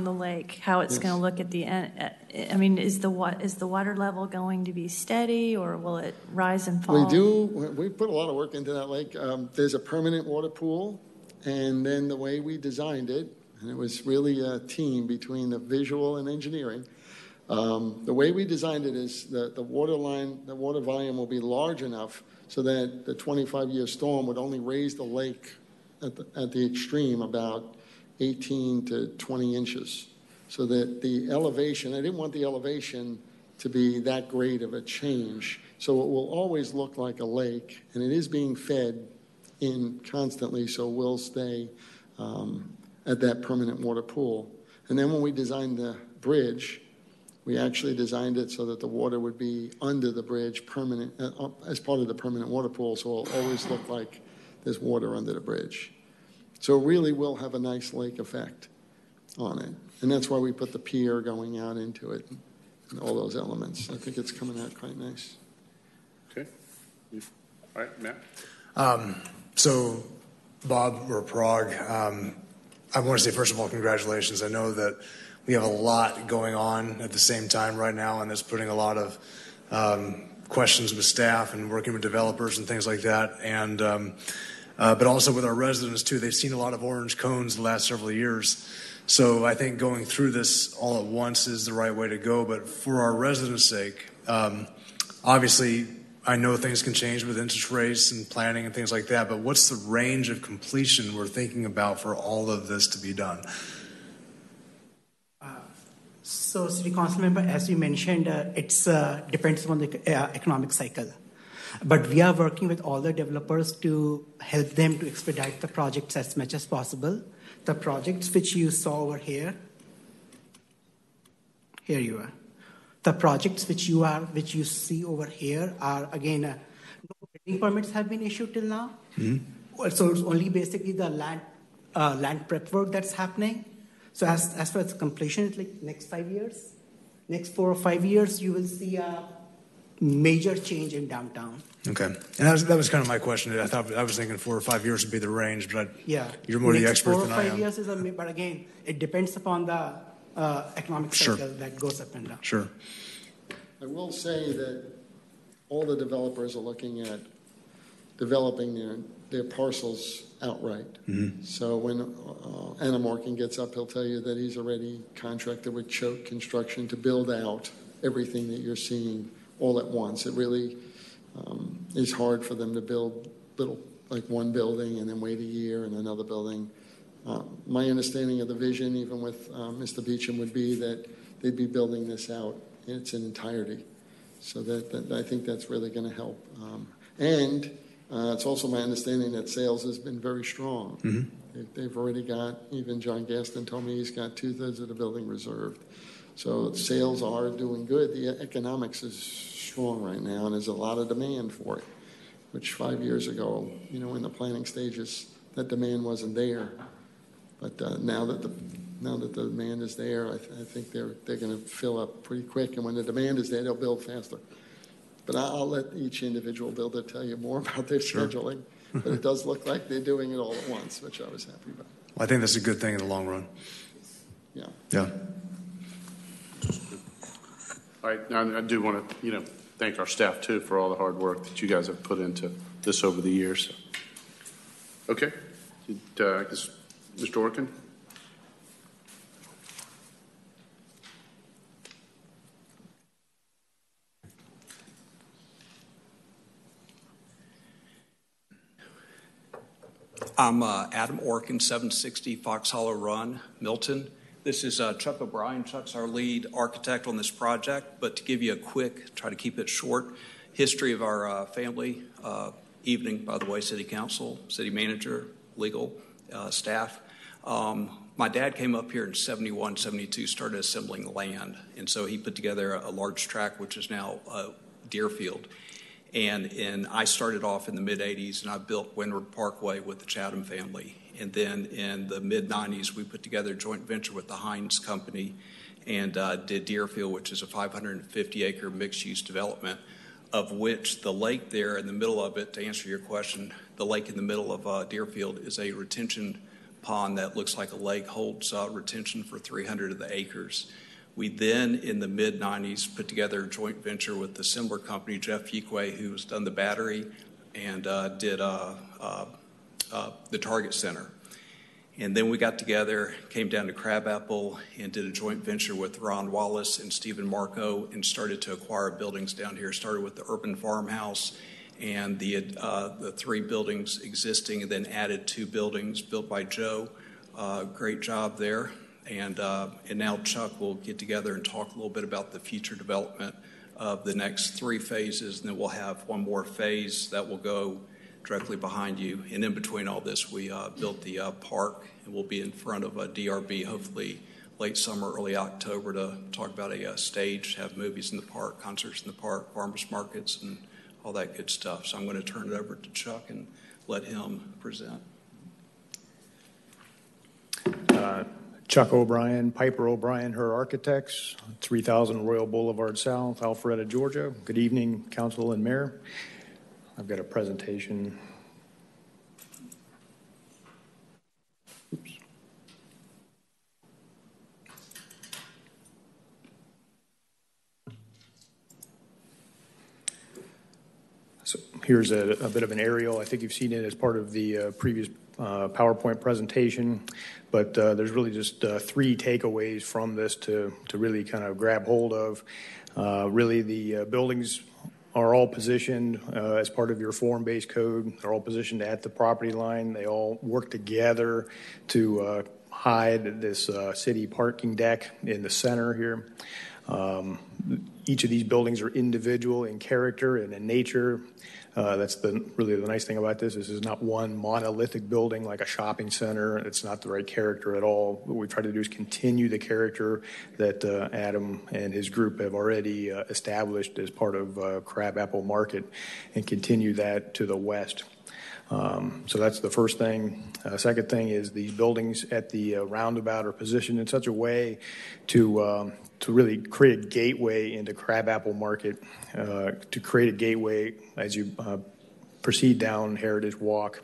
the lake, how it's going to look at the end. I mean, is the water level going to be steady, or will it rise and fall? We put a lot of work into that lake. There's a permanent water pool, and then the way we designed it, and it was really a team between the visual and engineering. The way we designed it is that the water volume will be large enough so that the 25-year storm would only raise the lake at the extreme about 18 to 20 inches, so that the elevation, I didn't want the elevation to be that great of a change. So it will always look like a lake, and it is being fed in constantly, so we'll stay at that permanent water pool. And then when we designed the bridge, we actually designed it so that the water would be under the bridge permanent, as part of the permanent water pool, so it'll always look like there's water under the bridge. So it really will have a nice lake effect on it. And that's why we put the pier going out into it and all those elements. I think it's coming out quite nice. Okay. All right, Matt? So, Bob or Prague, I want to say, first of all, congratulations. I know that we have a lot going on at the same time right now, and it's putting a lot of questions with staff and working with developers and things like that. And but also with our residents, too. They've seen a lot of orange cones the last several years. So I think going through this all at once is the right way to go. But for our residents' sake, obviously, I know things can change with interest rates and planning and things like that. But what's the range of completion we're thinking about for all of this to be done? So, City Council member, as you mentioned, it depends on the economic cycle. But we are working with all the developers to help them to expedite the projects as much as possible. The projects which you saw over here you are. The projects which you see over here are, again, no building permits have been issued till now. Mm-hmm. So it's only basically the land prep work that's happening. So as far as completion, it's like next 5 years, next 4 or 5 years, you will see a major change in downtown. Okay, and that was kind of my question. I was thinking 4 or 5 years would be the range, but you're more the expert than I am. 4 or 5 years is but again, it depends upon the economic cycle that goes up and down. Sure. I will say that all the developers are looking at developing their parcels outright. Mm-hmm. So when Anna Morgan gets up, he'll tell you that he's already contracted with Choate Construction to build out everything that you're seeing all at once. It really is hard for them to build like one building and then wait a year and another building. My understanding of the vision, even with Mr. Beecham, would be that they'd be building this out in its entirety. So that I think that's really going to help. And it's also my understanding that sales has been very strong. Mm-hmm. They've already got, even John Gaston told me he's got 2/3 of the building reserved. So sales are doing good. The economics is strong right now, and there's a lot of demand for it, which 5 years ago, in the planning stages, that demand wasn't there. But now that the demand is there, I think they're going to fill up pretty quick. And when the demand is there, they'll build faster. But I'll let each individual builder tell you more about their scheduling. But it does look like they're doing it all at once, which I was happy about. Well, I think that's a good thing in the long run. Yeah. Yeah. All right. I do want to, thank our staff too for all the hard work that you guys have put into this over the years. Okay, I guess Mr. Orkin. I'm Adam Orkin, 760 Fox Hollow Run, Milton. This is Chuck O'Brien. Chuck's our lead architect on this project, but to give you a quick, try to keep it short, history of our family, evening, by the way, city council, city manager, legal, staff. My dad came up here in 71, 72, started assembling land, and so he put together a large tract, which is now Deerfield. And I started off in the mid-'80s, and I built Windward Parkway with the Chatham family. And then in the mid-'90s, we put together a joint venture with the Hines Company and did Deerfield, which is a 550-acre mixed-use development, of which the lake there in the middle of it, to answer your question, the lake in the middle of Deerfield is a retention pond that looks like a lake, holds retention for 300 of the acres. We then, in the mid-'90s, put together a joint venture with the similar company, Jeff Fuqua, who's done the battery and did the Target Center. And then we got together, came down to Crabapple, and did a joint venture with Ron Wallace and Stephen Marco and started to acquire buildings down here. Started with the urban farmhouse and the 3 buildings existing, and then added 2 buildings built by Joe. Great job there. And now Chuck will get together and talk a little bit about the future development of the next 3 phases, and then we'll have one more phase that will go directly behind you. And in between all this, we built the park, and we'll be in front of a DRB hopefully late summer, early October to talk about a stage, have movies in the park, concerts in the park, farmers markets, and all that good stuff. So I'm going to turn it over to Chuck and let him present. Chuck O'Brien, Piper O'Brien, her architects, 3000 Royal Boulevard South, Alpharetta, Georgia. Good evening, Council and Mayor. I've got a presentation. Oops. So here's a bit of an aerial. I think you've seen it as part of the previous PowerPoint presentation, but there's really just 3 takeaways from this to really kind of grab hold of. Really, the buildings are all positioned as part of your form-based code. They're all positioned at the property line. They all work together to hide this city parking deck in the center here. Each of these buildings are individual in character and in nature. That's really the nice thing about this. This is not one monolithic building like a shopping center. It's not the right character at all. What we try to do is continue the character that Adam and his group have already established as part of Crabapple Market and continue that to the west. So that's the first thing. Second thing is these buildings at the roundabout are positioned in such a way to really create a gateway into Crabapple Market, to create a gateway as you proceed down Heritage Walk.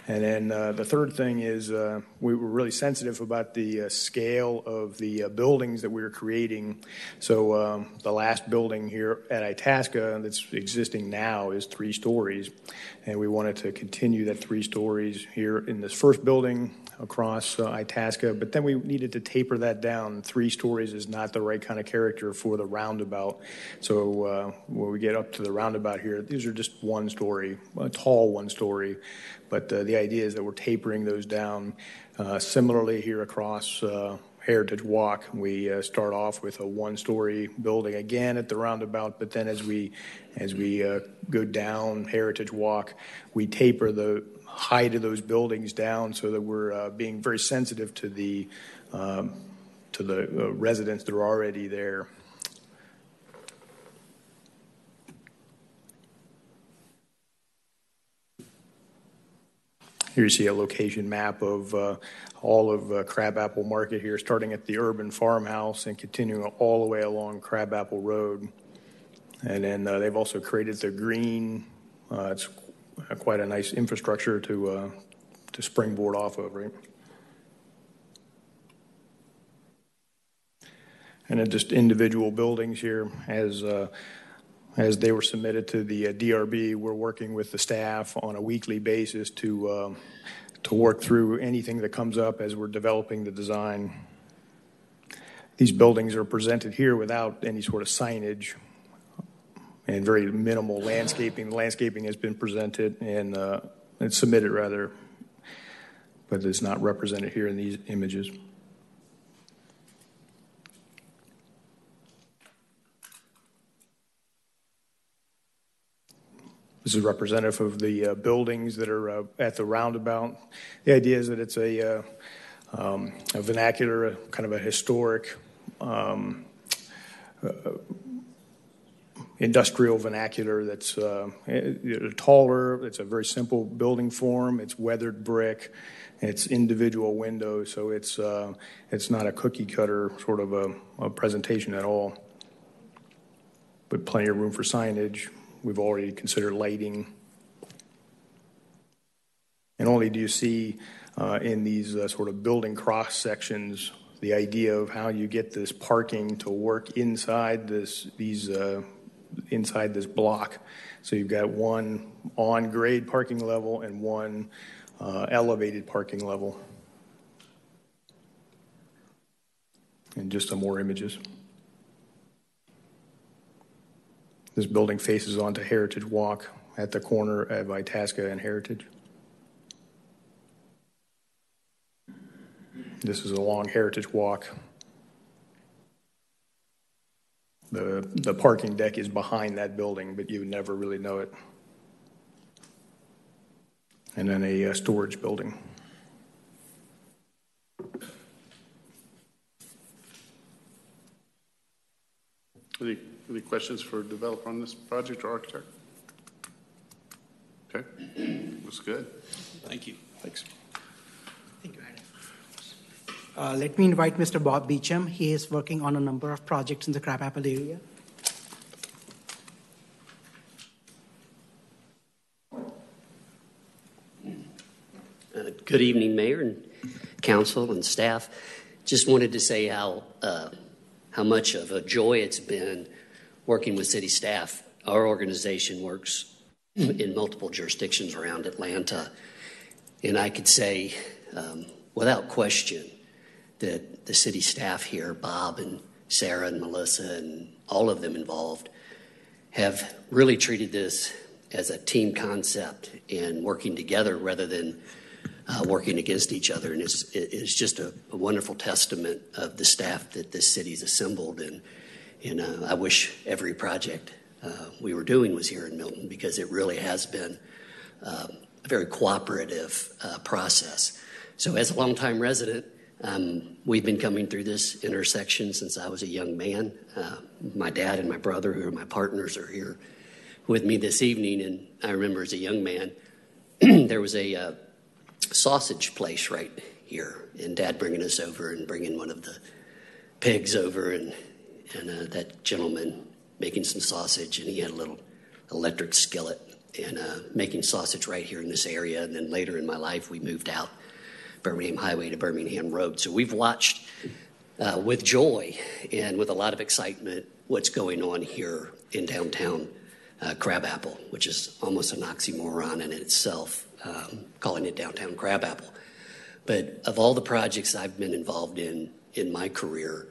And then the third thing is we were really sensitive about the scale of the buildings that we were creating. So the last building here at Itasca that's existing now is 3 stories. And we wanted to continue that 3 stories here in this first building across Itasca, but then we needed to taper that down. 3 stories is not the right kind of character for the roundabout. So when we get up to the roundabout here, these are just 1 story, a tall 1 story, but the idea is that we're tapering those down. Similarly here across Heritage Walk, we start off with a 1-story building again at the roundabout, but then as we go down Heritage Walk, we taper the height of those buildings down so that we're being very sensitive to the residents that are already there. Here you see a location map of all of Crabapple Market here, starting at the urban farmhouse and continuing all the way along Crabapple Road. And then they've also created the green. It's quite a nice infrastructure to springboard off of, right? And then just individual buildings here as As they were submitted to the DRB, we're working with the staff on a weekly basis to work through anything that comes up as we're developing the design. These buildings are presented here without any sort of signage and very minimal landscaping. The landscaping has been presented and submitted rather, but it's not represented here in these images. This is representative of the buildings that are at the roundabout. The idea is that it's a vernacular, kind of a historic industrial vernacular that's taller. It's a very simple building form. It's weathered brick. It's individual windows, so it's not a cookie cutter sort of a presentation at all. But plenty of room for signage. We've already considered lighting. And only do you see in these sort of building cross sections the idea of how you get this parking to work inside this block. So you've got one on-grade parking level and one elevated parking level. And just some more images. This building faces onto Heritage Walk at the corner of Itasca and Heritage. This is along Heritage Walk. The parking deck is behind that building, but you would never really know it. And then a storage building. Any questions for developer on this project or architect? Okay, looks good. Thank you. Thanks. Thank you, Adam. Let me invite Mr. Bob Beecham. He is working on a number of projects in the Crabapple area. Good evening, Mayor and Council and staff. Just wanted to say how much of a joy it's been working with city staff. Our organization works in multiple jurisdictions around Atlanta, and I could say without question that the city staff here, Bob and Sarah and Melissa and all of them involved, have really treated this as a team concept and working together rather than working against each other. And it's just a wonderful testament of the staff that this city's assembled. And I wish every project we were doing was here in Milton, because it really has been a very cooperative process. So as a longtime resident, we've been coming through this intersection since I was a young man. My dad and my brother, who are my partners, are here with me this evening. And I remember as a young man, there was a sausage place right here, and Dad bringing us over and bringing one of the pigs over, and that gentleman making some sausage, and he had a little electric skillet and making sausage right here in this area. And then later in my life, we moved out Birmingham Highway to Birmingham Road. So we've watched with joy and with a lot of excitement what's going on here in downtown Crabapple, which is almost an oxymoron in itself, calling it downtown Crabapple. But of all the projects I've been involved in my career,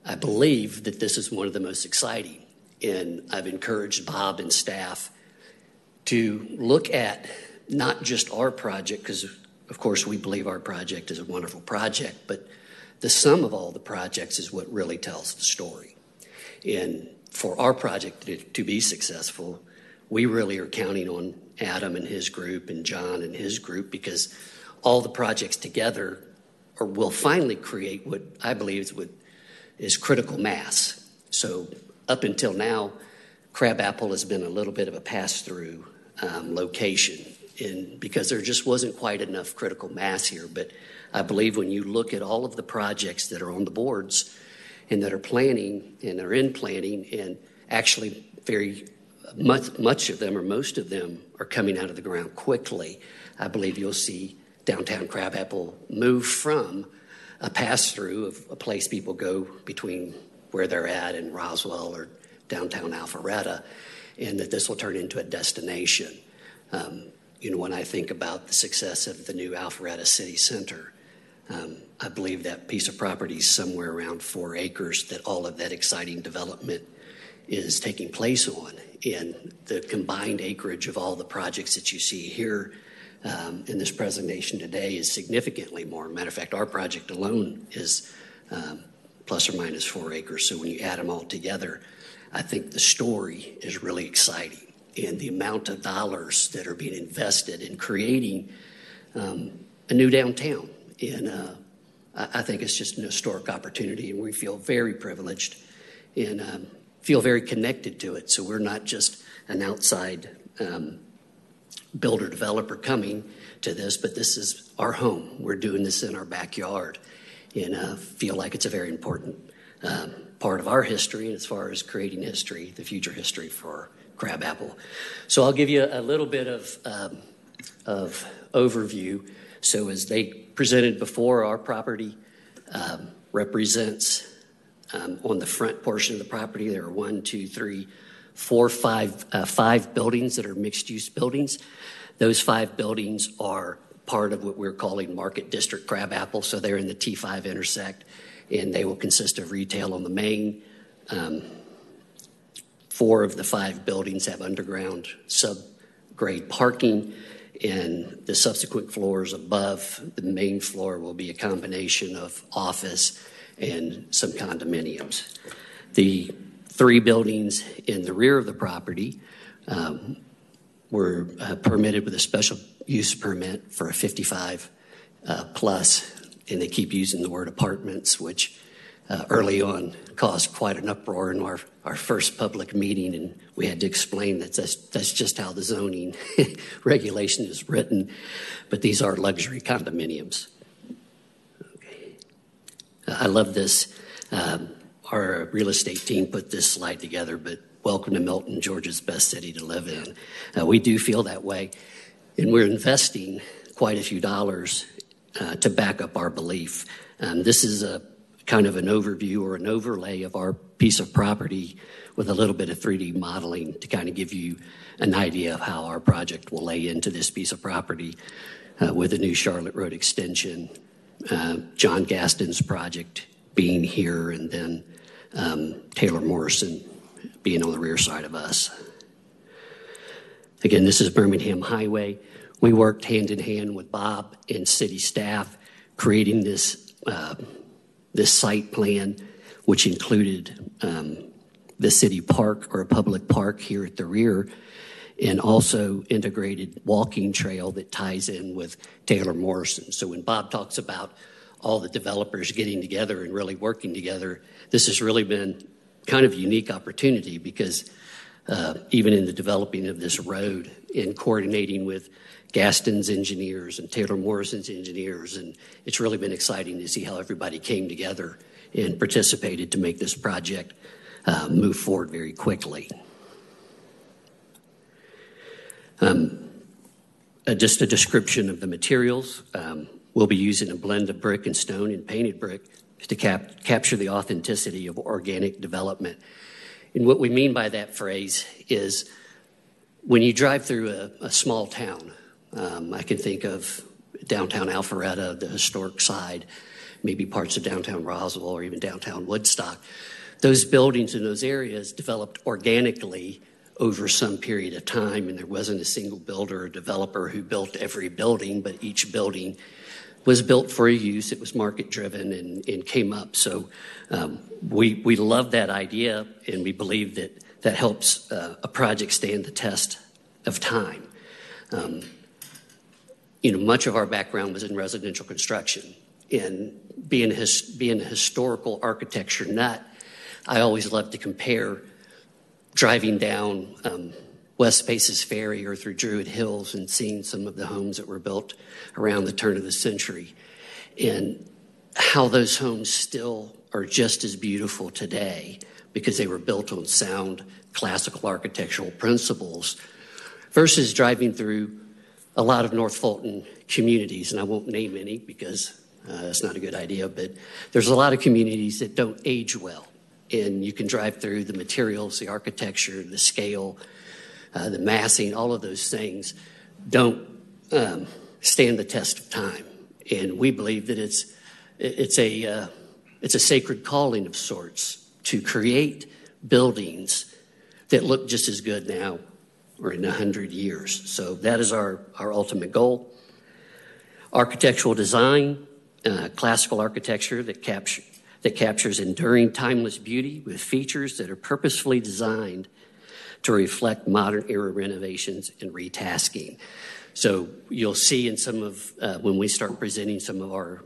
I believe that this is one of the most exciting. And I've encouraged Bob and staff to look at not just our project, because of course we believe our project is a wonderful project, but the sum of all the projects is what really tells the story. And for our project to be successful, we really are counting on Adam and his group and John and his group, because all the projects together will finally create what I believe is critical mass. So up until now, Crabapple has been a little bit of a pass-through location, and because there just wasn't quite enough critical mass here. But I believe when you look at all of the projects that are on the boards and that are planning and are in planning, and actually very much of them or most of them are coming out of the ground quickly, I believe you'll see downtown Crabapple move from a pass-through of a place people go between where they're at and Roswell or downtown Alpharetta, and that this will turn into a destination. When I think about the success of the new Alpharetta City Center, I believe that piece of property is somewhere around 4 acres that all of that exciting development is taking place on. And the combined acreage of all the projects that you see here in this presentation today is significantly more. Matter of fact, our project alone is plus or minus 4 acres. So when you add them all together, I think the story is really exciting. And the amount of dollars that are being invested in creating a new downtown. And I think it's just an historic opportunity, and we feel very privileged and feel very connected to it. So we're not just an outside builder developer coming to this, but this is our home. We're doing this in our backyard, and feel like it's a very important part of our history, and as far as creating history, the future history for Crabapple. So I'll give you a little bit of overview. So as they presented before, our property represents on the front portion of the property, there are 5 buildings that are mixed-use buildings. Those 5 buildings are part of what we're calling Market District Crabapple, so they're in the T5 intersect, and they will consist of retail on the main. 4 of the 5 buildings have underground subgrade parking, and the subsequent floors above the main floor will be a combination of office and some condominiums. The 3 buildings in the rear of the property were permitted with a special use permit for a 55 plus, and they keep using the word apartments, which early on caused quite an uproar in our first public meeting, and we had to explain that that's just how the zoning regulation is written, but these are luxury condominiums. Okay. I love this. Our real estate team put this slide together, but welcome to Milton, Georgia's best city to live in. We do feel that way, and we're investing quite a few dollars to back up our belief. This is a kind of an overview or an overlay of our piece of property with a little bit of 3D modeling to kind of give you an idea of how our project will lay into this piece of property with the new Charlotte Road extension, John Gaston's project being here, and then Taylor Morrison being on the rear side of us. Again, this is Birmingham Highway. We worked hand in hand with Bob and city staff creating this site plan, which included the city park or a public park here at the rear, and also integrated walking trail that ties in with Taylor Morrison. So when Bob talks about all the developers getting together and really working together, this has really been kind of a unique opportunity because even in the developing of this road, in coordinating with Gaston's engineers and Taylor Morrison's engineers, and it's really been exciting to see how everybody came together and participated to make this project move forward very quickly. Just a description of the materials. We'll be using a blend of brick and stone and painted brick to capture the authenticity of organic development. And what we mean by that phrase is when you drive through a small town, I can think of downtown Alpharetta, the historic side, maybe parts of downtown Roswell or even downtown Woodstock. Those buildings in those areas developed organically over some period of time, and there wasn't a single builder or developer who built every building, but each building was built for a use. It was market driven and came up. So we love that idea, and we believe that helps a project stand the test of time. Much of our background was in residential construction, and being a historical architecture nut, I always love to compare driving down West Paces Ferry or through Druid Hills and seeing some of the homes that were built around the turn of the century, and how those homes still are just as beautiful today because they were built on sound classical architectural principles versus driving through a lot of North Fulton communities, and I won't name any because that's not a good idea, but there's a lot of communities that don't age well. and you can drive through the materials, the architecture, the scale, the massing, all of those things don't stand the test of time. And we believe that it's a sacred calling of sorts to create buildings that look just as good now or in 100 years. So that is our ultimate goal. Architectural design, classical architecture that captures enduring timeless beauty with features that are purposefully designed to reflect modern era renovations and retasking. So you'll see in some of, when we start presenting some of our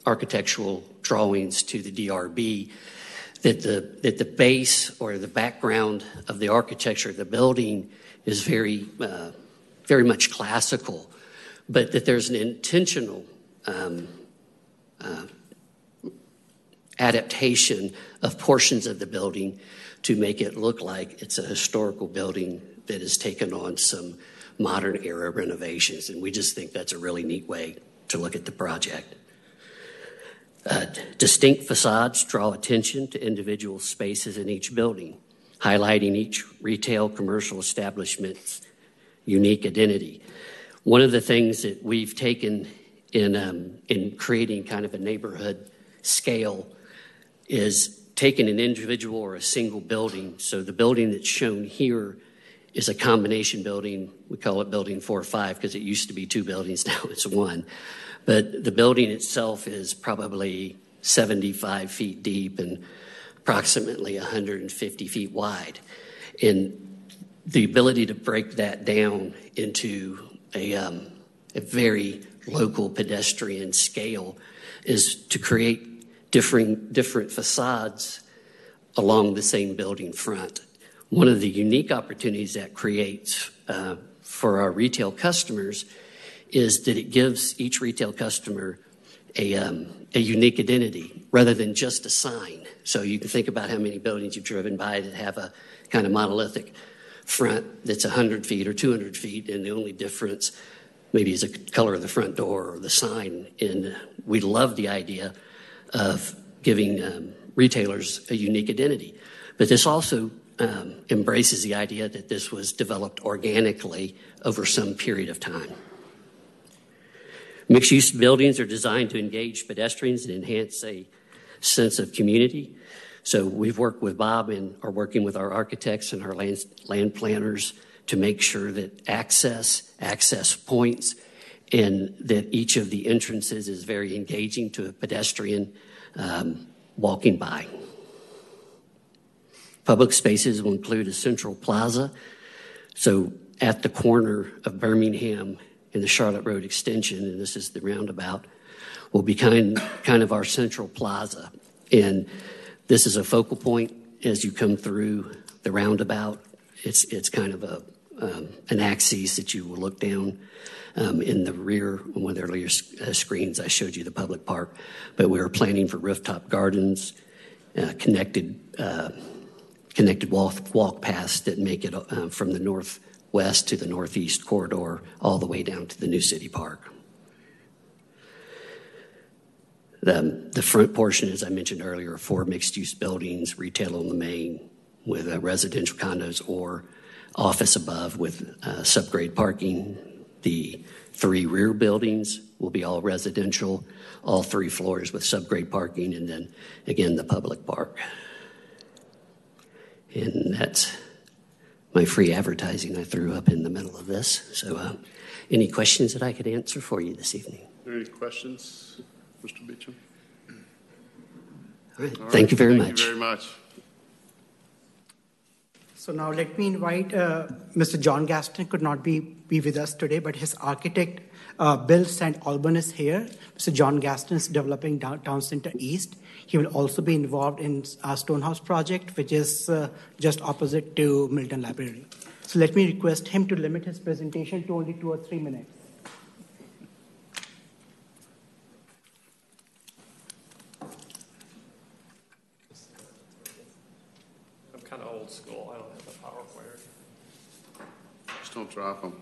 architectural drawings to the DRB, that the base or the background of the architecture of the building is very much classical, but that there's an intentional adaptation of portions of the building to make it look like it's a historical building that has taken on some modern era renovations. And we just think that's a really neat way to look at the project. Distinct facades draw attention to individual spaces in each building, highlighting each retail commercial establishment's unique identity. One of the things that we've taken in creating kind of a neighborhood scale is taking an individual or a single building. So the building that's shown here is a combination building. We call it building 4 or 5 because it used to be 2 buildings, now it's 1. But the building itself is probably 75 feet deep and approximately 150 feet wide. And the ability to break that down into a very local pedestrian scale is to create different facades along the same building front. One of the unique opportunities that creates for our retail customers is that it gives each retail customer a unique identity rather than just a sign. So you can think about how many buildings you've driven by that have a kind of monolithic front that's 100 feet or 200 feet, and the only difference maybe is the color of the front door or the sign. And we love the idea of giving retailers a unique identity. But this also embraces the idea that this was developed organically over some period of time. Mixed-use buildings are designed to engage pedestrians and enhance a sense of community. So we've worked with Bob and are working with our architects and our land planners to make sure that access points, and that each of the entrances is very engaging to a pedestrian walking by. Public spaces will include a central plaza. So at the corner of Birmingham and the Charlotte Road extension, and this is the roundabout, will be kind of our central plaza. And this is a focal point as you come through the roundabout. It's kind of an axis that you will look down. In the rear, on one of the earlier screens, I showed you the public park, but we were planning for rooftop gardens, connected walk paths that make it from the northwest to the northeast corridor all the way down to the new city park. The front portion, as I mentioned earlier, are 4 mixed-use buildings, retail on the main with residential condos or office above with subgrade parking. The 3 rear buildings will be all residential, all 3 floors with subgrade parking, and then, again, the public park. And that's my free advertising I threw up in the middle of this. So any questions that I could answer for you this evening? Any questions, Mr. Beecham? All right. Thank you very much. Thank you very much. So now let me invite Mr. John Gaston, could not be with us today, but his architect, Bill St. Alban, is here. Mr. John Gaston is developing Downtown Center East. He will also be involved in our Stonehouse project, which is just opposite to Milton Library. So let me request him to limit his presentation to only 2 or 3 minutes. I'm kind of old school. I don't have a PowerPoint. Just don't drop them.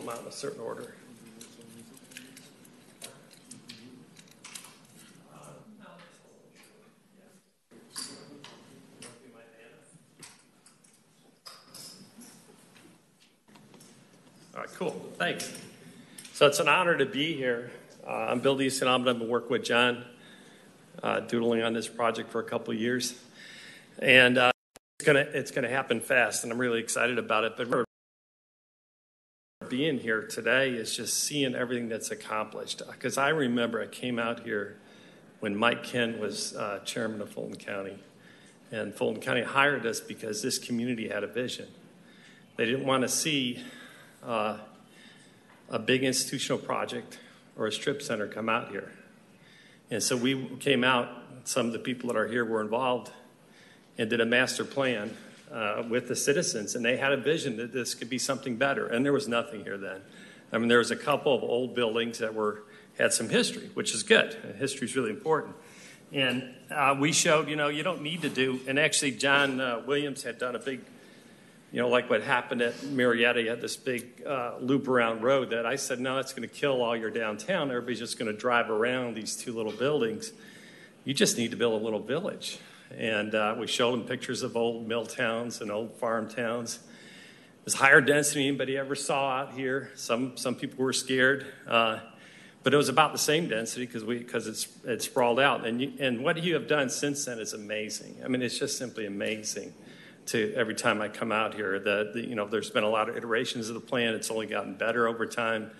them out in a certain order. All right, cool. Thanks. So it's an honor to be here. I'm Bill Deason. I've been working with John, doodling on this project for a couple of years. And it's gonna happen fast, and I'm really excited about it. But being here today is just seeing everything that's accomplished. Because I remember I came out here when Mike Ken was chairman of Fulton County. And Fulton County hired us because this community had a vision. They didn't want to see a big institutional project or a strip center come out here. And so we came out, some of the people that are here were involved, and did a master plan with the citizens, and they had a vision that this could be something better. And there was nothing here then. I mean, there was a couple of old buildings that had some history, which is good. History is really important. And we showed, you don't need to do, and actually John Williams had done a big, like what happened at Marietta, you had this big loop around road that I said, no, that's going to kill all your downtown. Everybody's just going to drive around these two little buildings. You just need to build a little village. And we showed them pictures of old mill towns and old farm towns. It was higher density than anybody ever saw out here. Some people were scared. But it was about the same density because it's sprawled out. And what you have done since then is amazing. I mean, it's just simply amazing. To every time I come out here, there's been a lot of iterations of the plan. It's only gotten better over time.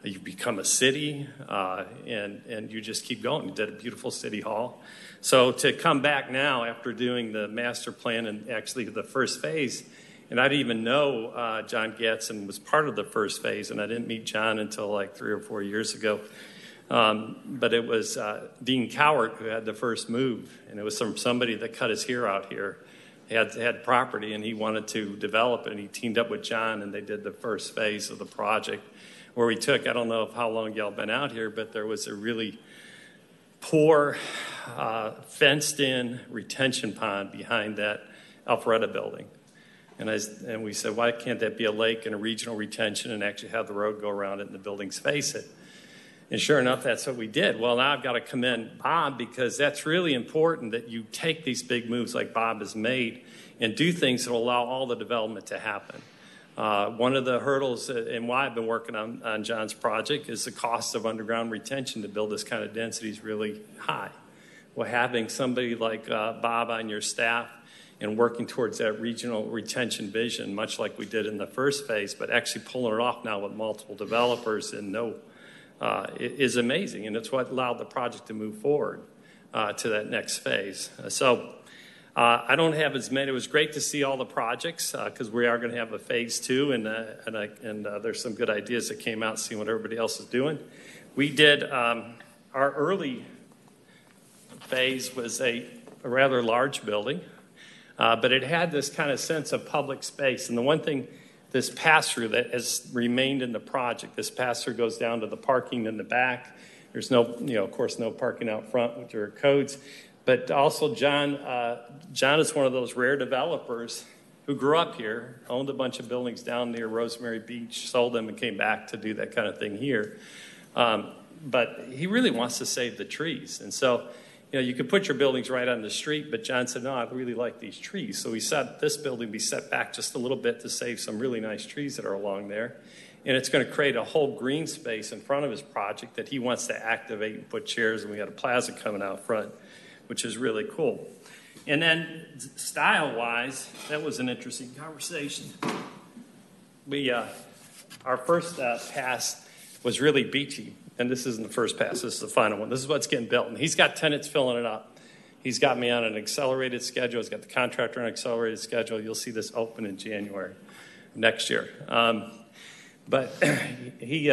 You've become a city, and you just keep going. You did a beautiful city hall. So to come back now after doing the master plan and actually the first phase, and I didn't even know John Gatson was part of the first phase, and I didn't meet John until like 3 or 4 years ago. But it was Dean Cowart who had the first move, and it was from somebody that cut his hair out here. He had property, and he wanted to develop it, and he teamed up with John, and they did the first phase of the project, where we took, I don't know how long y'all been out here, but there was a really poor fenced-in retention pond behind that Alpharetta building. And we said, why can't that be a lake and a regional retention and actually have the road go around it and the buildings face it? And sure enough, that's what we did. Well, now I've got to commend Bob, because that's really important that you take these big moves like Bob has made and do things that will allow all the development to happen. One of the hurdles and why I've been working on John's project is the cost of underground retention to build this kind of density is really high. Well, having somebody like Bob on your staff and working towards that regional retention vision, much like we did in the first phase, but actually pulling it off now with multiple developers and is amazing, and it's what allowed the project to move forward to that next phase. I don't have as many. It was great to see all the projects because we are going to have a phase 2, and there's some good ideas that came out, seeing what everybody else is doing. We did our early phase was a rather large building, but it had this kind of sense of public space. And the one thing, this pass-through that has remained in the project, this pass-through goes down to the parking in the back. There's no, of course, no parking out front, which are codes. But also John is one of those rare developers who grew up here, owned a bunch of buildings down near Rosemary Beach, sold them and came back to do that kind of thing here. But he really wants to save the trees. And so, you could put your buildings right on the street, but John said, no, I really like these trees. So he said this building be set back just a little bit to save some really nice trees that are along there. And it's going to create a whole green space in front of his project that he wants to activate and put chairs, and we got a plaza coming out front, which is really cool. And then style-wise, that was an interesting conversation. Our first pass was really beachy. And this isn't the first pass. This is the final one. This is what's getting built. And he's got tenants filling it up. He's got me on an accelerated schedule. He's got the contractor on an accelerated schedule. You'll see this open in January next year. But he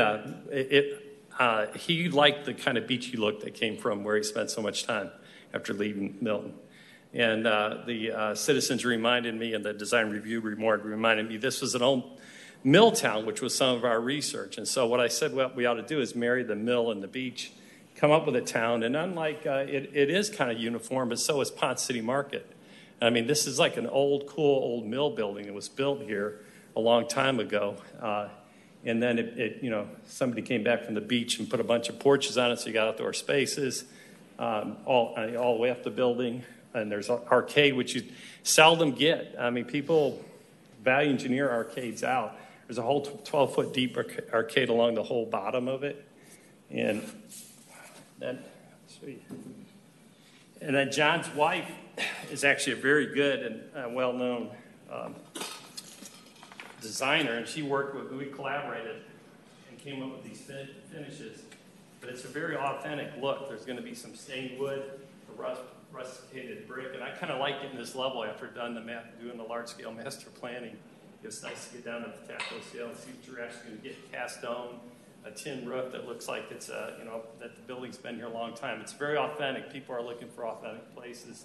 liked the kind of beachy look that came from where he spent so much time after leaving Milton. And the citizens reminded me, and the design review reminded me, this was an old mill town, which was some of our research. And so what I said what we ought to do is marry the mill and the beach, come up with a town. And unlike, it is kind of uniform, but so is Ponce City Market. I mean, this is like an old, cool, old mill building that was built here a long time ago. And then somebody came back from the beach and put a bunch of porches on it, so you got outdoor spaces all the way up the building. And there's an arcade, which you seldom get. I mean, people value engineer arcades out. There's a whole 12-foot deep arcade along the whole bottom of it. And then John's wife is actually a very good and well-known designer, and we collaborated and came up with these finishes. But it's a very authentic look. There's going to be some stained wood, a rusticated brick, and I kind of like getting this level after doing the large-scale master planning. It's nice to get down to the tactile scale and see what you're actually going to get. Cast stone, a tin roof that looks like it's that the building's been here a long time. It's very authentic. People are looking for authentic places,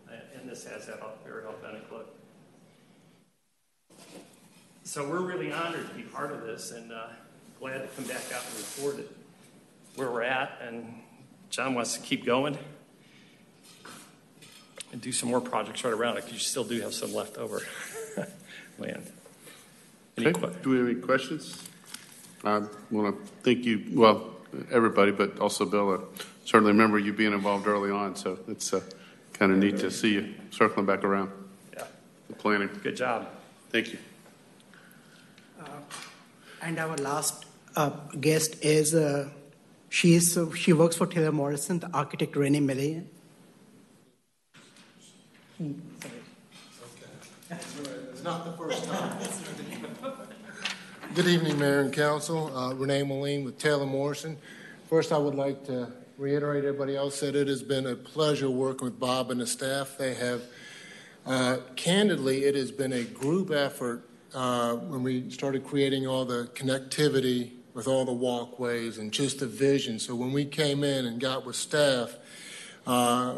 and this has that very authentic look. So we're really honored to be part of this, and glad to come back out and report it where we're at. And John wants to keep going and do some more projects right around it, because you still do have some left over land. Okay. Do we have any questions? I want to thank you, everybody, but also Bill. I certainly remember you being involved early on, so it's kind of neat to see you circling back around. Yeah. The planning. Good job. Thank you. And our last guest is, she works for Taylor Morrison, the architect Renee Millay. It's not the first time. Good evening, Mayor and Council. Renee Moline with Taylor Morrison. First, I would like to reiterate everybody else said it has been a pleasure working with Bob and the staff. They have, candidly, it has been a group effort when we started creating all the connectivity with all the walkways and just the vision. So when we came in and got with staff,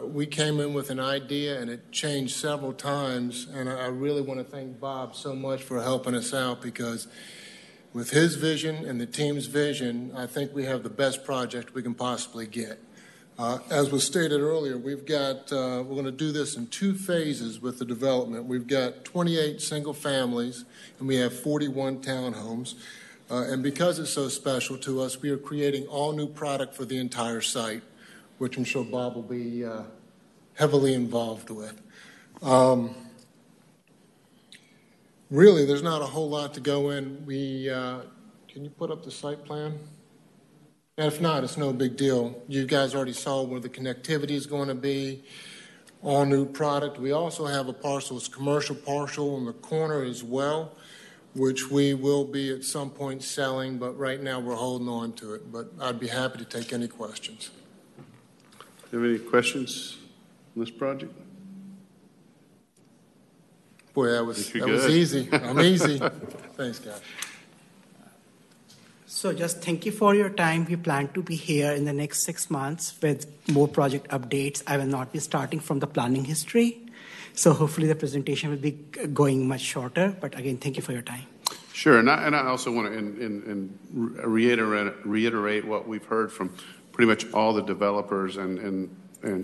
we came in with an idea, and it changed several times. And I really want to thank Bob so much for helping us out, because with his vision and the team's vision, I think we have the best project we can possibly get. As was stated earlier, we're going to do this in 2 phases with the development. We've got 28 single families, and we have 41 townhomes. And because it's so special to us, we are creating all new product for the entire site, which I'm sure Bob will be heavily involved with. Really, there's not a whole lot to go in. Can you put up the site plan? And if not, it's no big deal. You guys already saw where the connectivity is going to be, all new product. We also have a parcel, it's commercial parcel in the corner as well, which we will be at some point selling, but right now we're holding on to it. But I'd be happy to take any questions. Do you have any questions on this project? Boy, that was easy. I'm easy. Thanks, guys. So just thank you for your time. We plan to be here in the next 6 months with more project updates. I will not be starting from the planning history. So hopefully the presentation will be going much shorter. But again, thank you for your time. Sure. And I also want to reiterate what we've heard from pretty much all the developers, and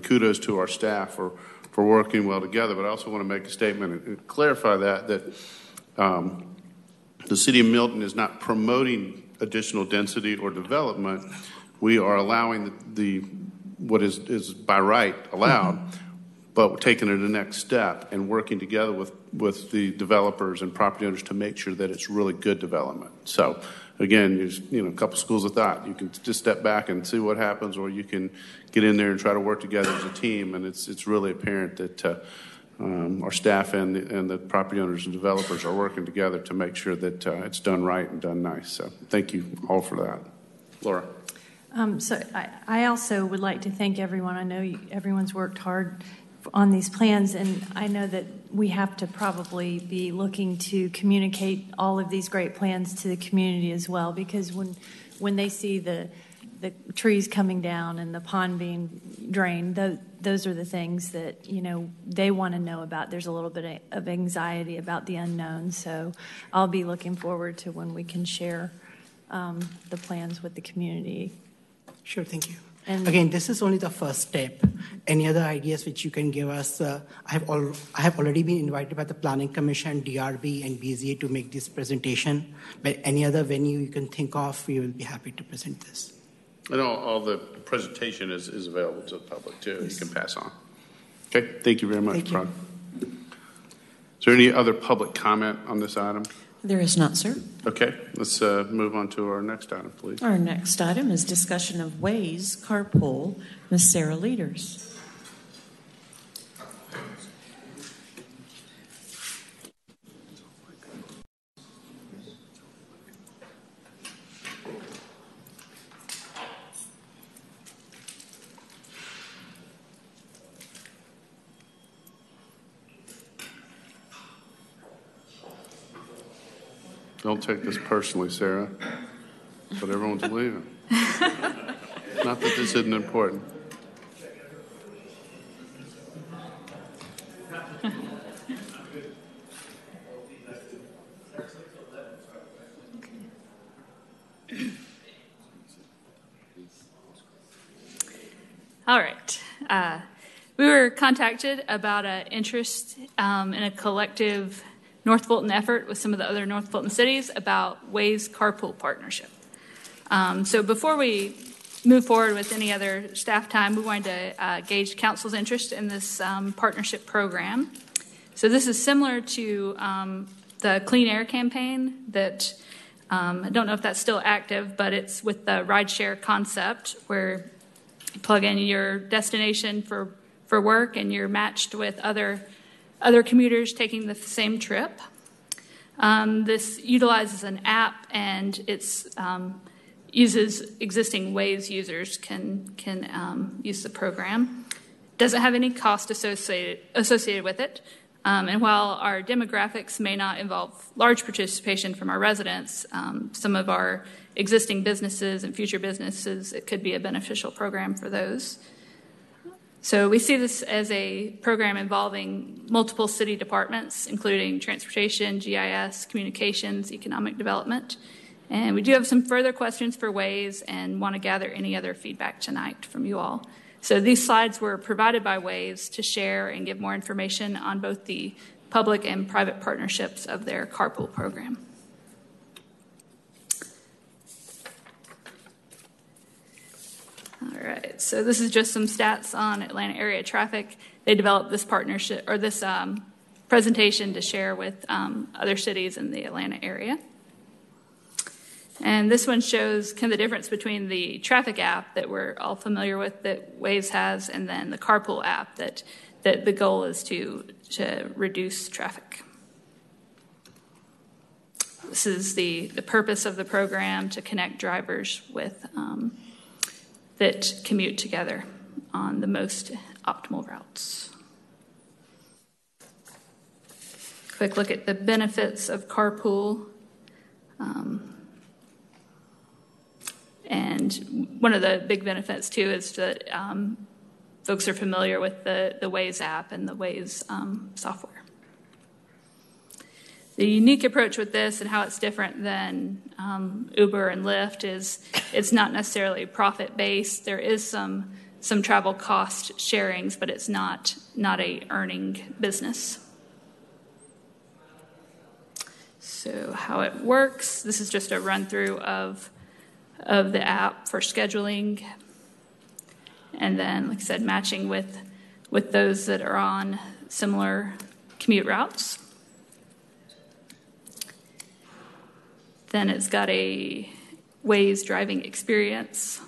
kudos to our staff for working well together. But I also want to make a statement and clarify that the city of Milton is not promoting additional density or development. We are allowing what is by right allowed, but we're taking it the next step and working together with the developers and property owners to make sure that it's really good development. So again, there's a couple schools of thought. You can just step back and see what happens, or you can get in there and try to work together as a team. And it's really apparent that our staff and the property owners and developers are working together to make sure that it's done right and done nice. So thank you all for that. Laura. So I also would like to thank everyone. I know everyone's worked hard on these plans, and I know that we have to probably be looking to communicate all of these great plans to the community as well, because when they see the trees coming down and the pond being drained, those are the things that they want to know about. There's a little bit of anxiety about the unknown, so I'll be looking forward to when we can share the plans with the community. Sure, thank you. And Again, this is only the first step. Any other ideas which you can give us? I have already been invited by the Planning Commission, DRB, and BZA to make this presentation. But any other venue you can think of, we will be happy to present this. And all the presentation is available to the public too. Yes. You can pass on. Okay, thank you very much, Prague. Is there any other public comment on this item? There is not, sir. Okay, let's move on to our next item, please. Our next item is discussion of Ways carpool. Ms. Sarah Leaders. Don't take this personally, Sarah, but everyone's leaving. Not that this isn't important. All right. We were contacted about an interest in a collective North Fulton effort with some of the other North Fulton cities about Ways carpool partnership. So before we move forward with any other staff time, we wanted to gauge council's interest in this partnership program. So this is similar to the Clean Air campaign that I don't know if that's still active, but it's with the rideshare concept where you plug in your destination for work and you're matched with other commuters taking the same trip. This utilizes an app, and it's uses existing Waze users can use the program. Doesn't have any cost associated with it. And while our demographics may not involve large participation from our residents, some of our existing businesses and future businesses, it could be a beneficial program for those. So we see this as a program involving multiple city departments, including transportation, GIS, communications, economic development. And we do have some further questions for Waze and want to gather any other feedback tonight from you all. So these slides were provided by Waze to share and give more information on both the public and private partnerships of their carpool program. All right, so this is just some stats on Atlanta area traffic. They developed this partnership or this presentation to share with other cities in the Atlanta area. And this one shows kind of the difference between the traffic app that we're all familiar with that Waze has and then the carpool app that the goal is to reduce traffic. This is the purpose of the program, to connect drivers with that commute together on the most optimal routes. Quick look at the benefits of carpool. And one of the big benefits, too, is that folks are familiar with the Waze app and the Waze software. The unique approach with this and how it's different than Uber and Lyft is it's not necessarily profit-based. There is some travel cost sharings, but it's not a earning business. So how it works, this is just a run-through of the app for scheduling, and then, like I said, matching with those that are on similar commute routes. Then it's got a Waze driving experience.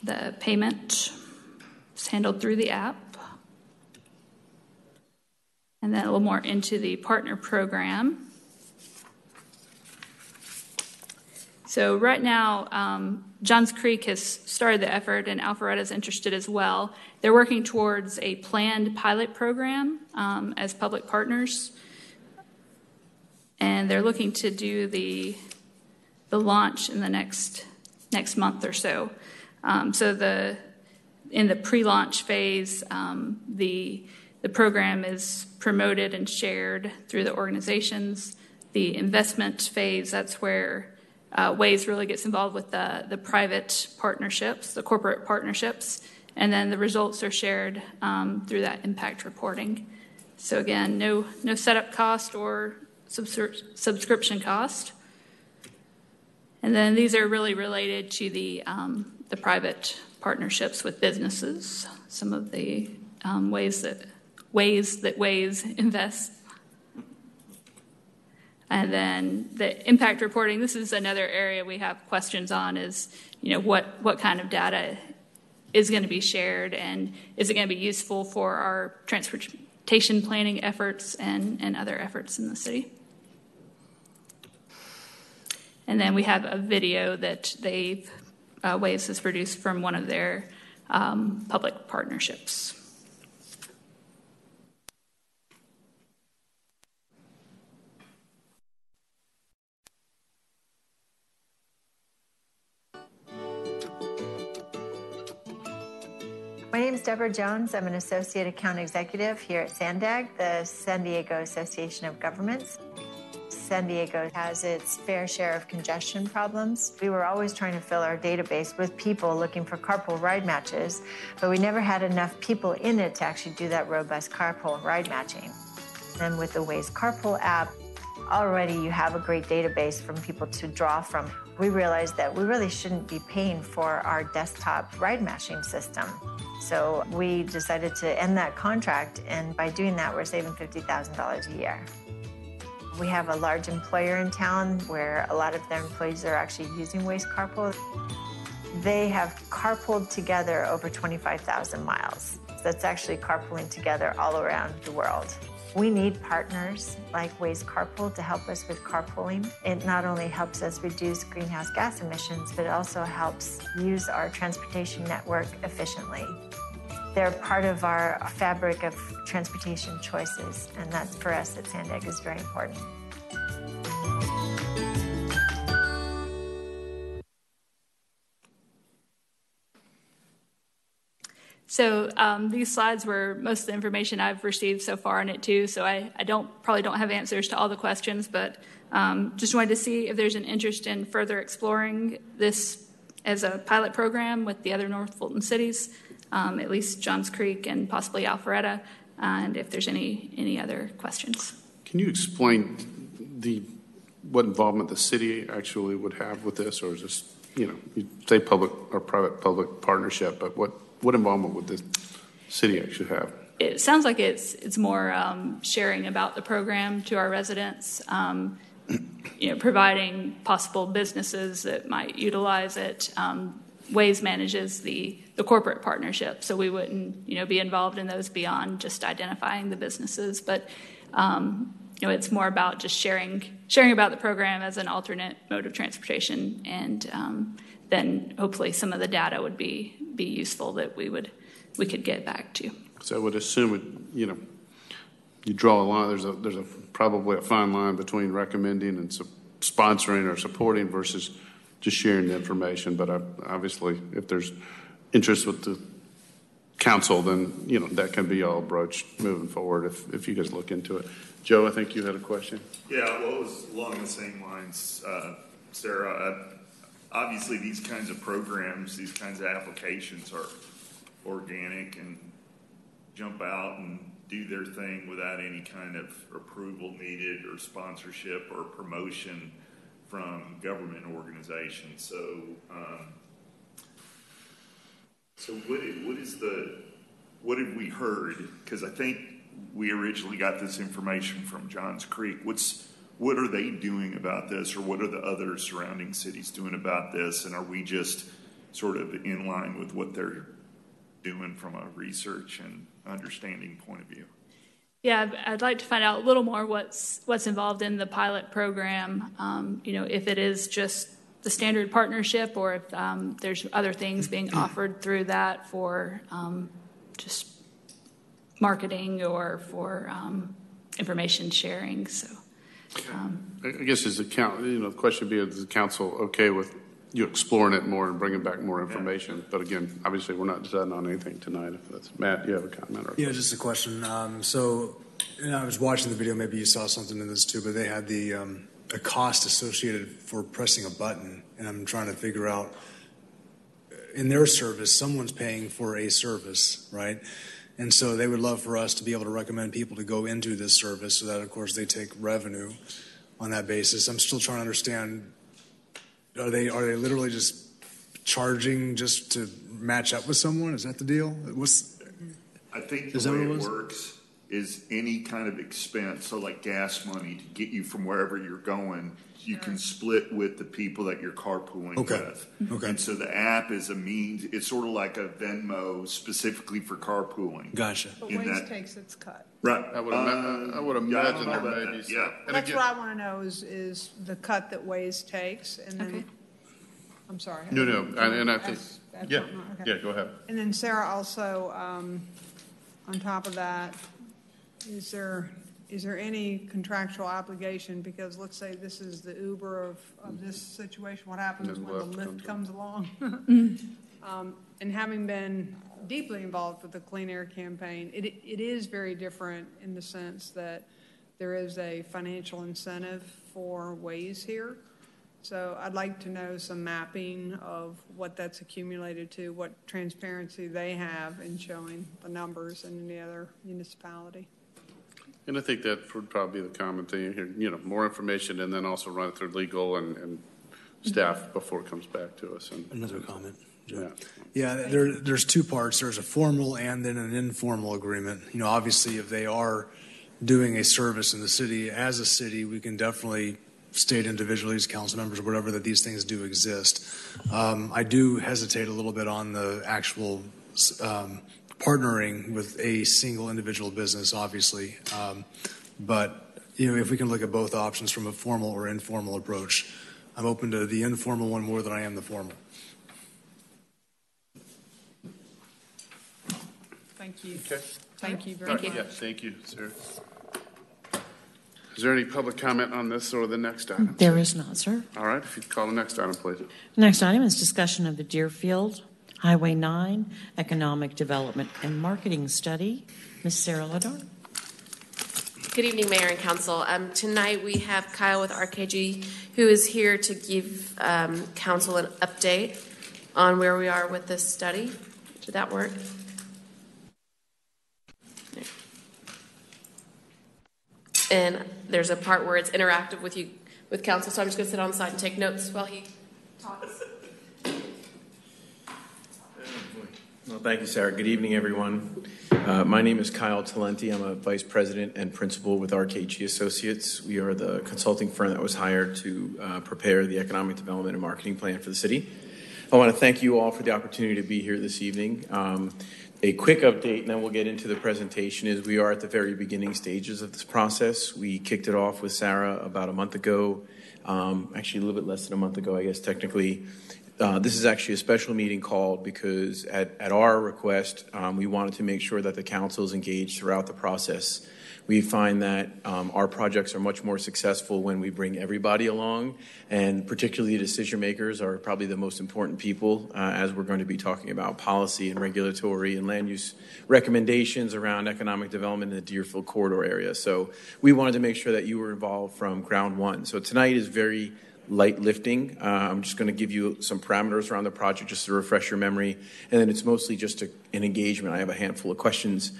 The payment is handled through the app. And then a little more into the partner program. So right now, Johns Creek has started the effort, and Alpharetta is interested as well. They're working towards a planned pilot program as public partners. And they're looking to do the launch in the next month or so. So in the pre-launch phase, the program is promoted and shared through the organizations. The investment phase, that's where Ways really gets involved with the private partnerships, the corporate partnerships, and then the results are shared through that impact reporting. So again, no setup cost or subscription cost. And then these are really related to the private partnerships with businesses, some of the ways that Waze invests. And then the impact reporting, this is another area we have questions on, is what kind of data is going to be shared, and is it going to be useful for our transportation planning efforts and other efforts in the city. And then we have a video that Waze has produced from one of their public partnerships. My name is Deborah Jones. I'm an Associate Account Executive here at SANDAG, the San Diego Association of Governments. San Diego has its fair share of congestion problems. We were always trying to fill our database with people looking for carpool ride matches, but we never had enough people in it to actually do that robust carpool ride matching. And with the Waze Carpool app, already you have a great database from people to draw from. We realized that we really shouldn't be paying for our desktop ride matching system. So we decided to end that contract, and by doing that, we're saving $50,000 a year. We have a large employer in town where a lot of their employees are actually using Waze Carpool. They have carpooled together over 25,000 miles. That's actually carpooling together all around the world. We need partners like Waze Carpool to help us with carpooling. It not only helps us reduce greenhouse gas emissions, but it also helps use our transportation network efficiently. They're part of our fabric of transportation choices, and that for us at SANDAG is very important. So these slides were most of the information I've received so far on it too, so I probably don't have answers to all the questions, but just wanted to see if there's an interest in further exploring this as a pilot program with the other North Fulton cities, at least Johns Creek and possibly Alpharetta, and if there's any other questions. Can you explain what involvement the city actually would have with this, or is this, you say public or private-public partnership, but what involvement would the city actually have? It sounds like it's more sharing about the program to our residents, providing possible businesses that might utilize it. Waze manages the corporate partnership, so we wouldn't be involved in those beyond just identifying the businesses. But it's more about just sharing about the program as an alternate mode of transportation, and then hopefully some of the data would be useful that we could get back to. So I would assume you draw a line. There's probably a fine line between recommending and sponsoring or supporting versus just sharing the information. But obviously, if there's interest with the council, then that can be all broached moving forward if you guys look into it. Joe, I think you had a question. Yeah, well, it was along the same lines, Sarah. Obviously, these kinds of programs, these kinds of applications are organic and jump out and do their thing without any kind of approval needed or sponsorship or promotion from government organizations. So, what have we heard? Because I think we originally got this information from Johns Creek. What are they doing about this, or what are the other surrounding cities doing about this? And are we just sort of in line with what they're doing from a research and understanding point of view? Yeah, I'd like to find out a little more what's involved in the pilot program. If it is just the standard partnership, or if there's other things being offered through that for just marketing or for information sharing. So. I guess the question would be, is the council okay with you exploring it more and bringing back more information? Yeah. But again, obviously, we're not deciding on anything tonight. If that's Matt, you have a comment? Or just a question. I was watching the video. Maybe you saw something in this too, but they had the a cost associated for pressing a button, and I'm trying to figure out, in their service, someone's paying for a service, right? And so they would love for us to be able to recommend people to go into this service so that, of course, they take revenue on that basis. I'm still trying to understand, are they literally just charging just to match up with someone? Is that the deal? I think the way it works is any kind of expense, so like gas money to get you from wherever you're going, you can split with the people that you're carpooling with. Okay. And so the app is a means, it's sort of like a Venmo specifically for carpooling. Gotcha. But Waze takes its cut. Right. I would imagine there may be some. Yeah. That's what I want to know is the cut that Waze takes, and then, I'm sorry. No, and I think, Okay. yeah, go ahead. And then Sarah, also, on top of that, is there any contractual obligation? Because let's say this is the Uber of this situation. What happens when the Lyft comes along? And having been deeply involved with the Clean Air campaign, it is very different in the sense that there is a financial incentive for Waze here. So I'd like to know some mapping of what that's accumulated to, what transparency they have in showing the numbers in any other municipality. And I think that would probably be the common thing here, more information and then also run it through legal and staff before it comes back to us. And another comment. Yeah, there's two parts. There's a formal and then an informal agreement. Obviously, if they are doing a service in the city, as a city, we can definitely state individually as council members or whatever that these things do exist. I do hesitate a little bit on the actual partnering with a single individual business, obviously. But if we can look at both options from a formal or informal approach, I'm open to the informal one more than I am the formal. Thank you. Okay. Thank you very much. Yeah, thank you, sir. Is there any public comment on this or the next item? There is not, sir. All right, if you'd call the next item, please. The next item is discussion of the Deerfield Highway 9 Economic Development and Marketing Study. Ms. Sarah Ladar. Good evening, Mayor and Council. Tonight we have Kyle with RKG who is here to give Council an update on where we are with this study. Did that work? And there's a part where it's interactive with Council, so I'm just going to sit on the side and take notes while he talks. Well, thank you, Sarah. Good evening, everyone. My name is Kyle Talenti. I'm a vice president and principal with RKG Associates. We are the consulting firm that was hired to prepare the economic development and marketing plan for the city. I want to thank you all for the opportunity to be here this evening. A quick update, and then we'll get into the presentation, is we are at the very beginning stages of this process. We kicked it off with Sarah about a month ago, actually a little bit less than a month ago, I guess, technically. This is actually a special meeting called because at our request, we wanted to make sure that the council is engaged throughout the process. We find that our projects are much more successful when we bring everybody along, and particularly decision makers are probably the most important people as we're going to be talking about policy and regulatory and land use recommendations around economic development in the Deerfield corridor area. So we wanted to make sure that you were involved from ground one. So tonight is very light lifting. I'm just going to give you some parameters around the project just to refresh your memory, and then it's mostly just an engagement. I have a handful of questions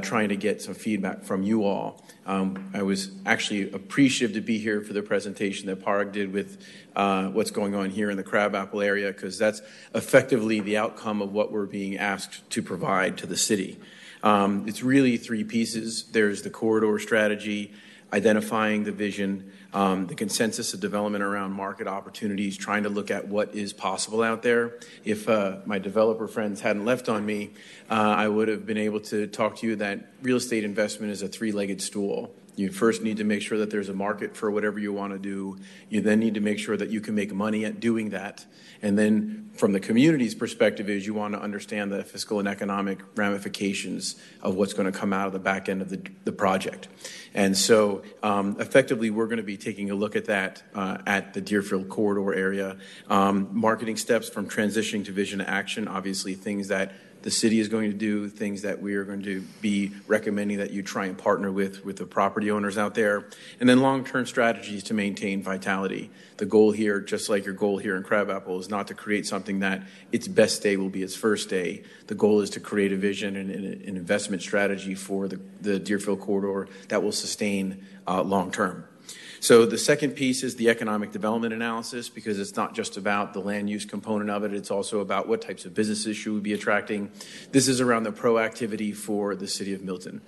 trying to get some feedback from you all. I was actually appreciative to be here for the presentation that Parag did with what's going on here in the Crabapple area, because that's effectively the outcome of what we're being asked to provide to the city. It's really three pieces. There's the corridor strategy, identifying the vision, the consensus of development around market opportunities, trying to look at what is possible out there. If my developer friends hadn't left on me, I would have been able to talk to you that real estate investment is a three-legged stool. You first need to make sure that there's a market for whatever you want to do. You then need to make sure that you can make money at doing that. And then from the community's perspective is you want to understand the fiscal and economic ramifications of what's going to come out of the back end of the project. And so effectively, we're going to be taking a look at that at the Deerfield corridor area. Marketing steps from transitioning to vision to action, obviously things that the city is going to do, things that we are going to be recommending that you try and partner with the property owners out there, and then long-term strategies to maintain vitality. The goal here, just like your goal here in Crabapple, is not to create something that its best day will be its first day. The goal is to create a vision and an investment strategy for the Deerfield corridor that will sustain long-term. So the second piece is the economic development analysis, because it's not just about the land use component of it. It's also about what types of businesses should we be attracting. This is around the proactivity for the city of Milton.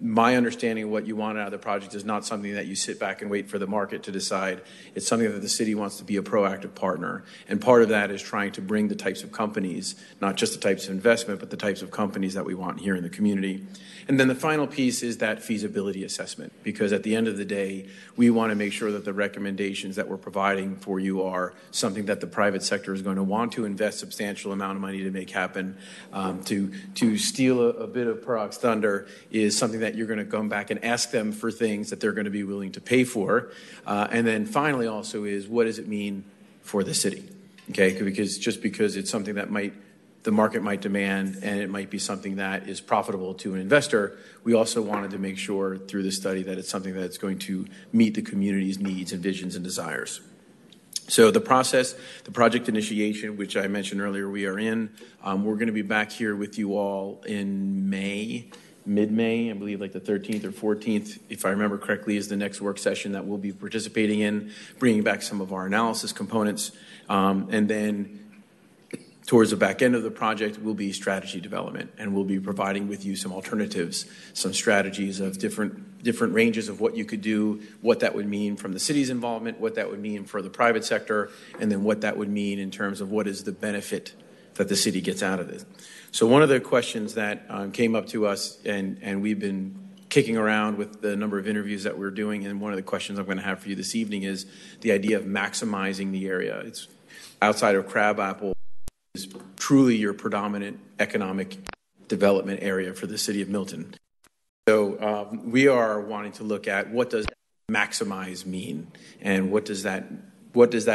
My understanding of what you want out of the project is not something that you sit back and wait for the market to decide. It's something that the city wants to be a proactive partner. And part of that is trying to bring the types of companies, not just the types of investment, but the types of companies that we want here in the community. And then the final piece is that feasibility assessment, because at the end of the day, we want to make sure that the recommendations that we're providing for you are something that the private sector is going to want to invest substantial amount of money to make happen. To steal a bit of Parag's thunder is something that you're going to come back and ask them for things that they're going to be willing to pay for. And then finally also is, what does it mean for the city? Okay, because it's something that the market might demand, and it might be something that is profitable to an investor, we also wanted to make sure through the study that it's something that's going to meet the community's needs and visions and desires. So the process, the project initiation, which I mentioned earlier, we are in. We're going to be back here with you all in May, mid-May, I believe like the 13th or 14th, if I remember correctly, is the next work session that we'll be participating in, bringing back some of our analysis components. And then towards the back end of the project will be strategy development, and we'll be providing with you some alternatives, some strategies of different ranges of what you could do, what that would mean from the city's involvement, what that would mean for the private sector, and then what that would mean in terms of what is the benefit that the city gets out of it. So one of the questions that came up to us, and we've been kicking around with the number of interviews that we're doing, and one of the questions I'm going to have for you this evening is the idea of maximizing the area. It's outside of Crabapple, is truly your predominant economic development area for the city of Milton. So we are wanting to look at what does maximize mean, and what does that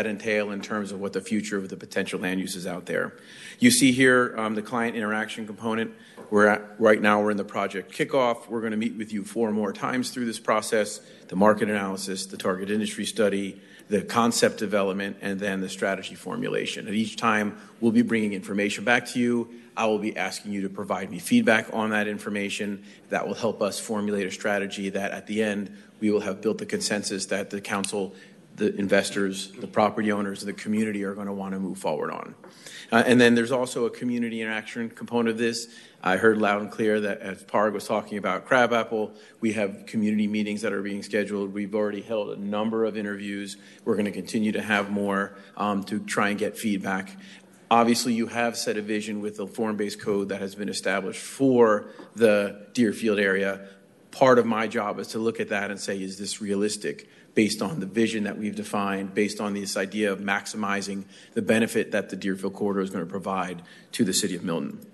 entail in terms of what the future of the potential land use is out there. You see here the client interaction component. Right now we're in the project kickoff. We're going to meet with you 4 more times through this process: the market analysis, the target industry study, the concept development, and then the strategy formulation. At each time, we'll be bringing information back to you. I will be asking you to provide me feedback on that information. That will help us formulate a strategy that at the end, we will have built the consensus that the council, the investors, the property owners, and the community are going to want to move forward on. And then there's also a community interaction component of this. I heard loud and clear that as Parag was talking about Crabapple, we have community meetings that are being scheduled. We've already held a number of interviews. We're going to continue to have more to try and get feedback. Obviously, you have set a vision with the form-based code that has been established for the Deerfield area. Part of my job is to look at that and say, is this realistic? Based on the vision that we've defined, based on this idea of maximizing the benefit that the Deerfield corridor is going to provide to the city of Milton.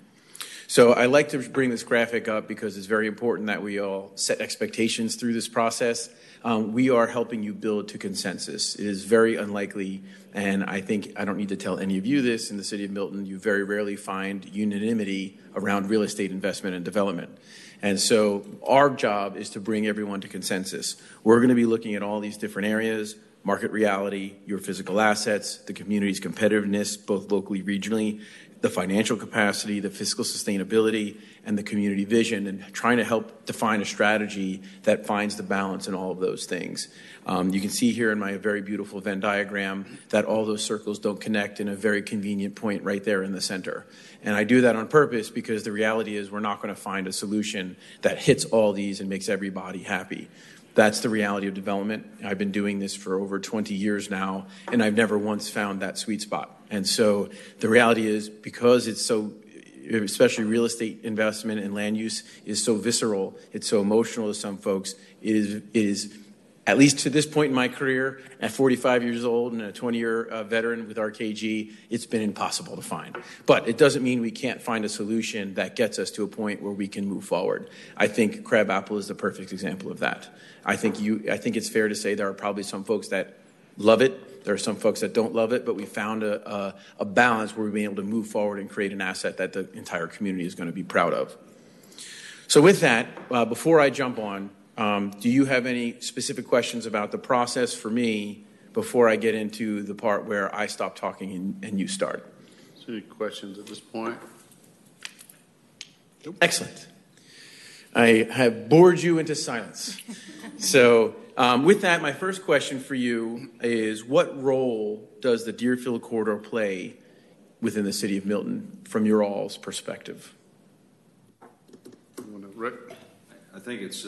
So I like to bring this graphic up because it's very important that we all set expectations through this process. We are helping you build to consensus. It is very unlikely, and I think I don't need to tell any of you this, in the city of Milton, you very rarely find unanimity around real estate investment and development. And so our job is to bring everyone to consensus. We're going to be looking at all these different areas: market reality, your physical assets, the community's competitiveness, both locally, regionally, the financial capacity, the fiscal sustainability, and the community vision, and trying to help define a strategy that finds the balance in all of those things. You can see here in my very beautiful Venn diagram that all those circles don't connect in a very convenient point right there in the center. And I do that on purpose because the reality is we're not going to find a solution that hits all these and makes everybody happy. That's the reality of development. I've been doing this for over 20 years now, and I've never once found that sweet spot. And so the reality is, because it's so, especially real estate investment and land use, is so visceral, it's so emotional to some folks, it is at least to this point in my career, at 45 years old and a 20-year veteran with RKG, it's been impossible to find. But it doesn't mean we can't find a solution that gets us to a point where we can move forward. I think Crabapple is the perfect example of that. I think it's fair to say there are probably some folks that love it. There are some folks that don't love it, but we found a balance where we've been able to move forward and create an asset that the entire community is going to be proud of. So with that, before I jump on, do you have any specific questions about the process for me before I get into the part where I stop talking and you start? Any questions at this point? Nope. Excellent. I have bored you into silence. So with that, my first question for you is, what role does the Deerfield Corridor play within the city of Milton from your all's perspective? Rick? I think it's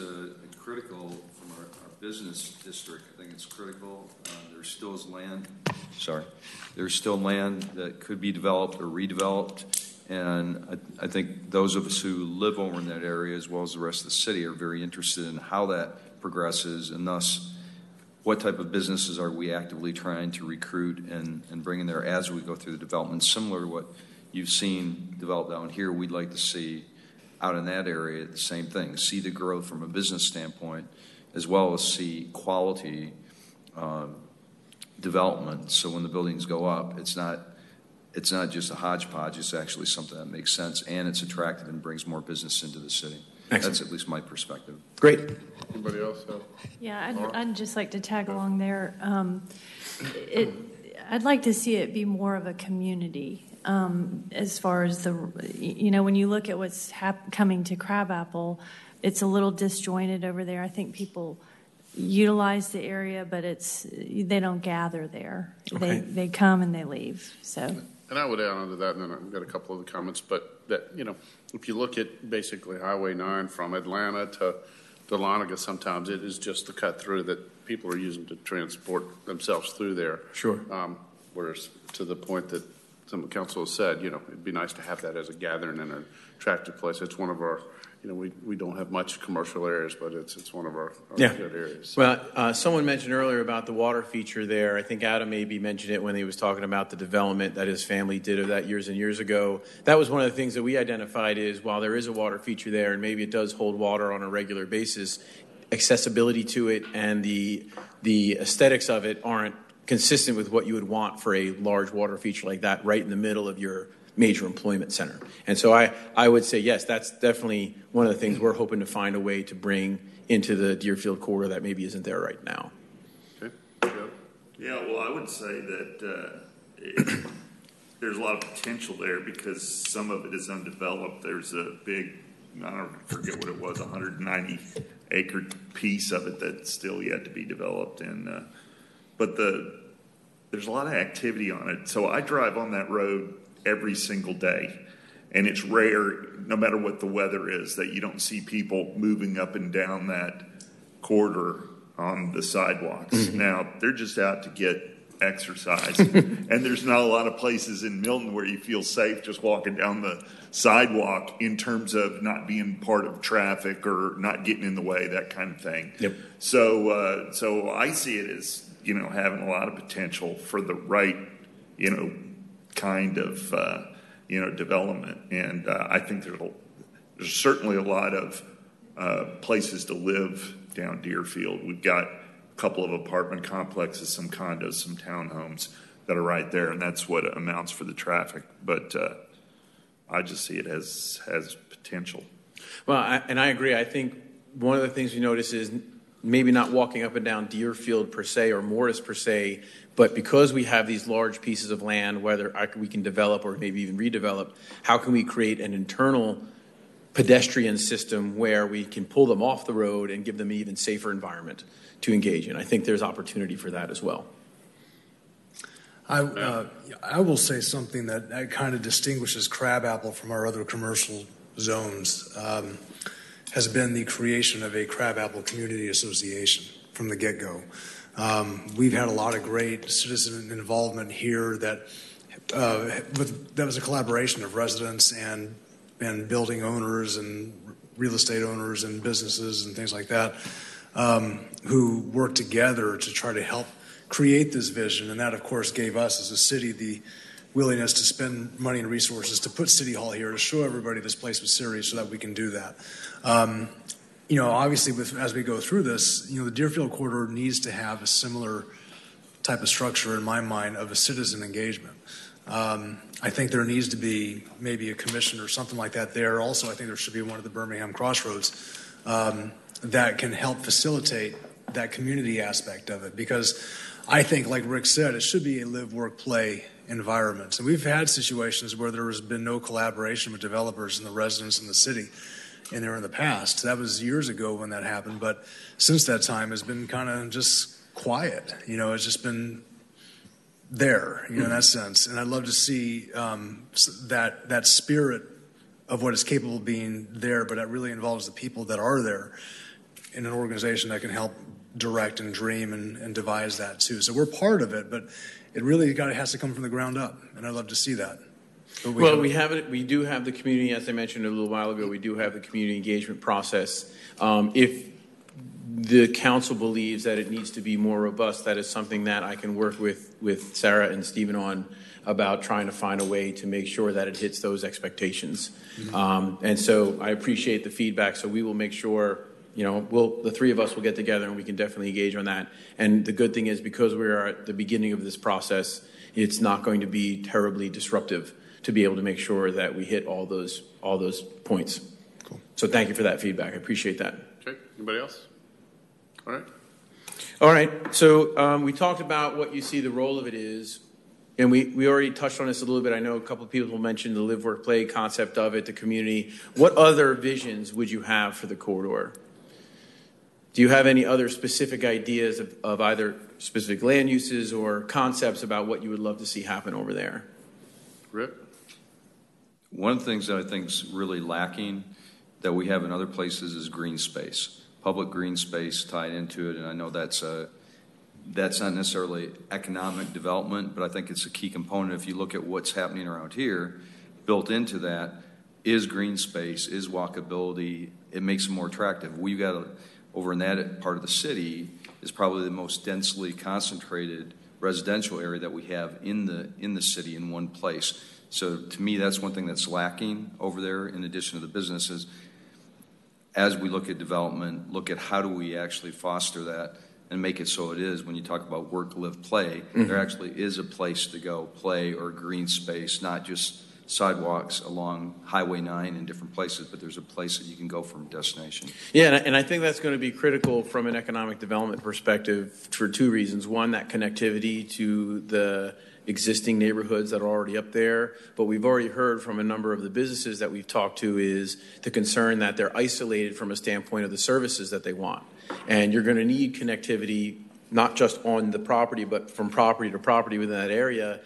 critical from our business district. I think it's critical. There still is land. There's still land that could be developed or redeveloped. And I think those of us who live over in that area, as well as the rest of the city, are very interested in how that progresses, and thus what type of businesses are we actively trying to recruit and bring in there as we go through the development. Similar to what you've seen develop down here, we'd like to see out in that area the same thing, see the growth from a business standpoint, as well as see quality development. So when the buildings go up, it's not just a hodgepodge, it's actually something that makes sense, and it's attractive and brings more business into the city. Excellent. That's at least my perspective. Great. Anybody else? Yeah, I'd just like to tag along there. I'd like to see it be more of a community as far as when you look at what's coming to Crabapple, it's a little disjointed over there. I think people utilize the area, but they don't gather there. Okay. They come and they leave. So. And I would add on to that, and then I've got a couple of the comments, but that, if you look at basically Highway 9 from Atlanta to Dahlonega, sometimes it is just the cut through that people are using to transport themselves through there. Sure. Whereas to the point that some of the council has said, it'd be nice to have that as a gathering and an attractive place. It's one of our, we don't have much commercial areas, but it's one of our good areas. Well, someone mentioned earlier about the water feature there. I think Adam maybe mentioned it when he was talking about the development that his family did of that years and years ago. That was one of the things that we identified is while there is a water feature there and maybe it does hold water on a regular basis, accessibility to it and the aesthetics of it aren't consistent with what you would want for a large water feature like that right in the middle of your major employment center. And so I would say, yes, that's definitely one of the things we're hoping to find a way to bring into the Deerfield corridor that maybe isn't there right now. Okay. Yeah, well, I would say that there's a lot of potential there because some of it is undeveloped. There's a big, I forget what it was, 190-acre piece of it that's still yet to be developed. But there's a lot of activity on it. So I drive on that road every single day, and it's rare, no matter what the weather is, that you don't see people moving up and down that corridor on the sidewalks. Mm-hmm. Now, they're just out to get exercise, and there's not a lot of places in Milton where you feel safe just walking down the sidewalk in terms of not being part of traffic or not getting in the way, that kind of thing. Yep. So I see it as, having a lot of potential for the right, kind of, development. And I think there's certainly a lot of places to live down Deerfield. We've got a couple of apartment complexes, some condos, some townhomes that are right there, and that's what amounts for the traffic. But I just see it as potential. Well, I agree. I think one of the things we notice is maybe not walking up and down Deerfield per se or Morris per se, but because we have these large pieces of land, whether we can develop or maybe even redevelop, how can we create an internal pedestrian system where we can pull them off the road and give them an even safer environment to engage in? I think there's opportunity for that as well. I will say something that kind of distinguishes Crabapple from our other commercial zones. Has been the creation of a Crabapple Community Association from the get-go. We've had a lot of great citizen involvement here that was a collaboration of residents and building owners and real estate owners and businesses and things like that who worked together to try to help create this vision. And that, of course, gave us as a city the willingness to spend money and resources to put City Hall here to show everybody this place was serious so that we can do that. Obviously, as we go through this, the Deerfield corridor needs to have a similar type of structure in my mind of a citizen engagement. I think there needs to be maybe a commission or something like that there. Also, I think there should be one at the Birmingham Crossroads that can help facilitate that community aspect of it, because I think, like Rick said, it should be a live, work, play environment. And we've had situations where there has been no collaboration with developers and the residents in the city, and they're in the past. That was years ago when that happened, but since that time it's been kind of just quiet. It's just been there, in that sense. And I'd love to see that spirit of what is capable of being there, but that really involves the people that are there in an organization that can help direct and dream and devise that too. So we're part of it, but it really has to come from the ground up, and I'd love to see that. We do have the community, as I mentioned a little while ago, we do have the community engagement process. If the council believes that it needs to be more robust, that is something that I can work with Sarah and Stephen on, about trying to find a way to make sure that it hits those expectations. And so I appreciate the feedback, so we will make sure, the three of us will get together and we can definitely engage on that. And the good thing is, because we are at the beginning of this process, it's not going to be terribly disruptive to be able to make sure that we hit all those points. Cool. So thank you for that feedback. I appreciate that. Okay. Anybody else? All right. So we talked about what you see the role of it is, and we already touched on this a little bit. I know a couple of people mentioned the live, work, play concept of it, the community. What other visions would you have for the corridor? Do you have any other specific ideas of either specific land uses or concepts about what you would love to see happen over there? Rick? One of the things that I think is really lacking that we have in other places is green space, public green space tied into it. And I know that's not necessarily economic development, but I think it's a key component. If you look at what's happening around here, built into that is green space, is walkability. It makes it more attractive. We've got over in that part of the city is probably the most densely concentrated residential area that we have in the city in one place. So to me, that's one thing that's lacking over there, in addition to the businesses. As we look at development, look at how do we actually foster that and make it so it is, when you talk about work, live, play, there actually is a place to go play, or green space, not just sidewalks along Highway 9 in different places, but there's a place that you can go from destination. Yeah, and I think that's going to be critical from an economic development perspective for two reasons. One, that connectivity to the existing neighborhoods that are already up there. But we've already heard from a number of the businesses that we've talked to is the concern that they're isolated from a standpoint of the services that they want. And you're going to need connectivity, not just on the property, but from property to property within that area,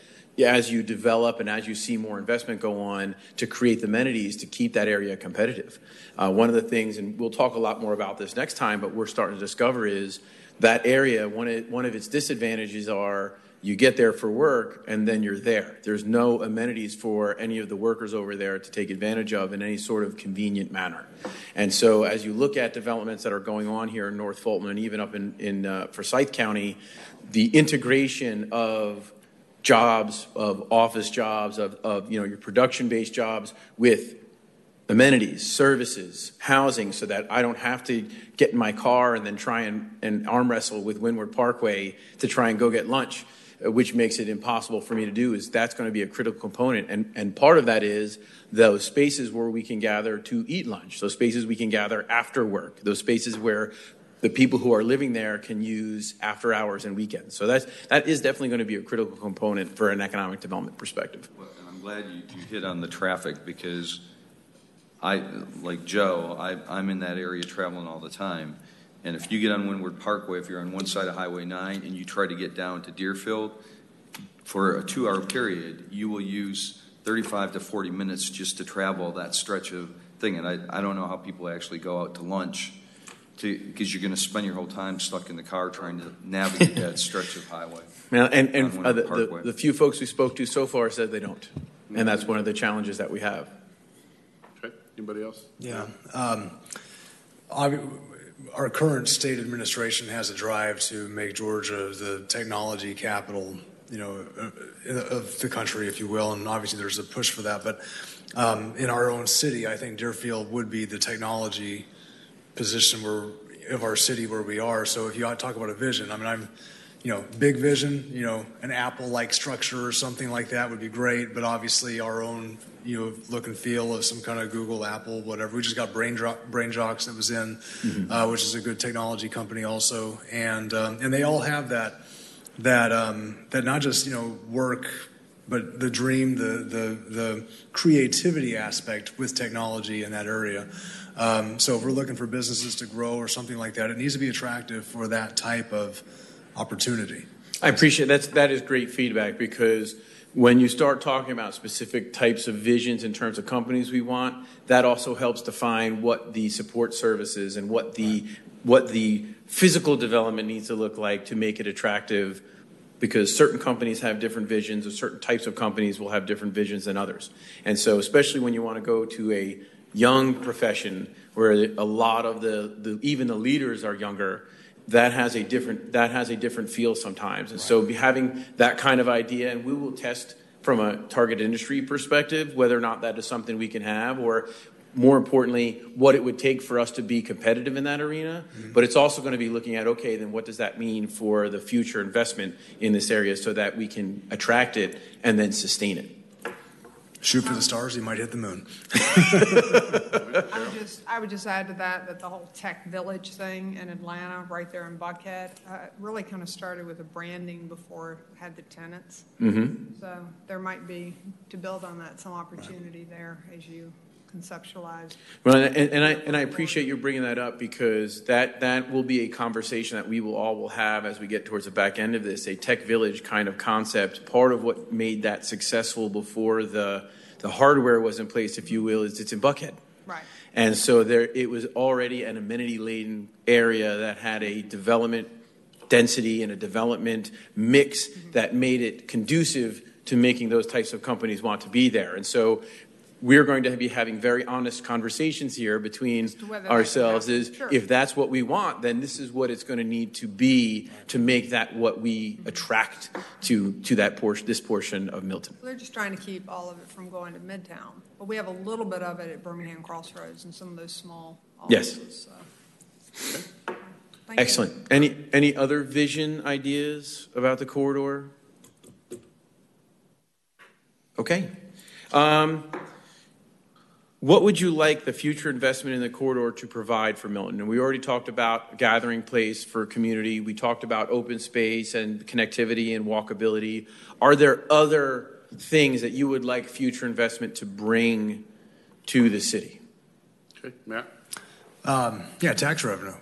as you develop and as you see more investment go on, to create the amenities to keep that area competitive. One of the things, and we'll talk a lot more about this next time, but we're starting to discover is that area, one of its disadvantages are you get there for work and then you're there. There's no amenities for any of the workers over there to take advantage of in any sort of convenient manner. And so as you look at developments that are going on here in North Fulton and even up in Forsyth County, the integration of jobs, of office jobs, of your production-based jobs with amenities, services, housing, so that I don't have to get in my car and then try and arm wrestle with Windward Parkway to try and go get lunch, which makes it impossible for me to do. Is that's going to be a critical component. And part of that is those spaces where we can gather to eat lunch, those spaces we can gather after work, those spaces where the people who are living there can use after hours and weekends. So that is definitely going to be a critical component for an economic development perspective. Well, and I'm glad you hit on the traffic, because like Joe, I'm in that area traveling all the time. And if you get on Windward Parkway, if you're on one side of Highway 9 and you try to get down to Deerfield, for a 2-hour period, you will use 35 to 40 minutes just to travel that stretch of thing. And I don't know how people actually go out to lunch, because you're going to spend your whole time stuck in the car trying to navigate that stretch of highway. Now, and the few folks we spoke to so far said they don't. And that's one of the challenges that we have. Okay. Anybody else? Yeah. Our current state administration has a drive to make Georgia the technology capital, of the country, if you will. And obviously there's a push for that. But in our own city, I think Deerfield would be the technology position of our city where we are. So if you talk about a vision, big vision, an Apple-like structure or something like that would be great, but obviously our own, look and feel of some kind of Google, Apple, whatever. We just got BrainJocks that was in, which is a good technology company also, and they all have that not just work, but the dream, the creativity aspect with technology in that area. So if we're looking for businesses to grow or something like that, it needs to be attractive for that type of opportunity. I appreciate that is great feedback, because when you start talking about specific types of visions in terms of companies we want, that also helps define what the support services and what the physical development needs to look like to make it attractive, because certain companies have different visions, or certain types of companies will have different visions than others. And so especially when you want to go to a young profession where a lot of even the leaders are younger, that has a different feel sometimes. And so having that kind of idea, and we will test from a target industry perspective whether or not that is something we can have, or more importantly, what it would take for us to be competitive in that arena. But it's also going to be looking at, okay, then what does that mean for the future investment in this area so that we can attract it and then sustain it? Shoot for the stars, you might hit the moon. I would just add to that the whole tech village thing in Atlanta, right there in Buckhead, really kind of started with the branding before it had the tenants. So there might be, to build on that, some opportunity there as you conceptualize. Well, and I appreciate you bringing that up, because that will be a conversation that we will have as we get towards the back end of this, a tech village kind of concept. Part of what made that successful before the hardware was in place, if you will, is it's in Buckhead. Right. And so it was already an amenity-laden area that had a development density and a development mix that made it conducive to making those types of companies want to be there. And so we're going to be having very honest conversations here between ourselves. If that's what we want, then this is what it's going to need to be to make that what we attract to that portion, this portion of Milton. They're just trying to keep all of it from going to Midtown, but we have a little bit of it at Birmingham Crossroads and some of those small offices. Yes. Excellent. Any other vision ideas about the corridor? Okay. What would you like the future investment in the corridor to provide for Milton? And we already talked about gathering place for community. We talked about open space and connectivity and walkability. Are there other things that you would like future investment to bring to the city? Okay, Matt? Tax revenue.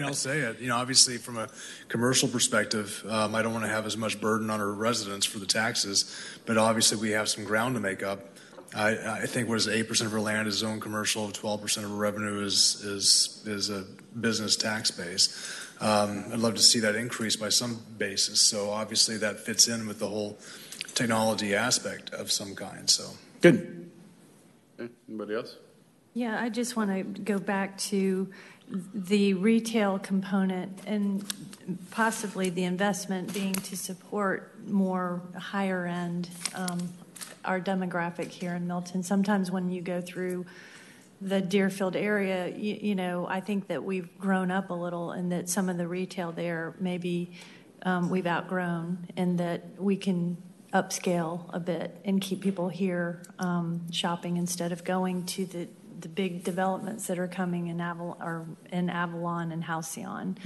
I'll say it. Obviously from a commercial perspective, I don't want to have as much burden on our residents for the taxes, but obviously we have some ground to make up. I think 8% of our land is zoned commercial, 12% of our revenue is a business tax base. I'd love to see that increase by some basis. So obviously that fits in with the whole technology aspect of some kind. So good. Okay. Anybody else? Yeah, I just want to go back to the retail component and possibly the investment being to support more higher end our demographic here in Milton. Sometimes when you go through the Deerfield area, I think that we've grown up a little, and that some of the retail there maybe we've outgrown, and that we can upscale a bit and keep people here shopping instead of going to the big developments that are coming in Avalon and Halcyon.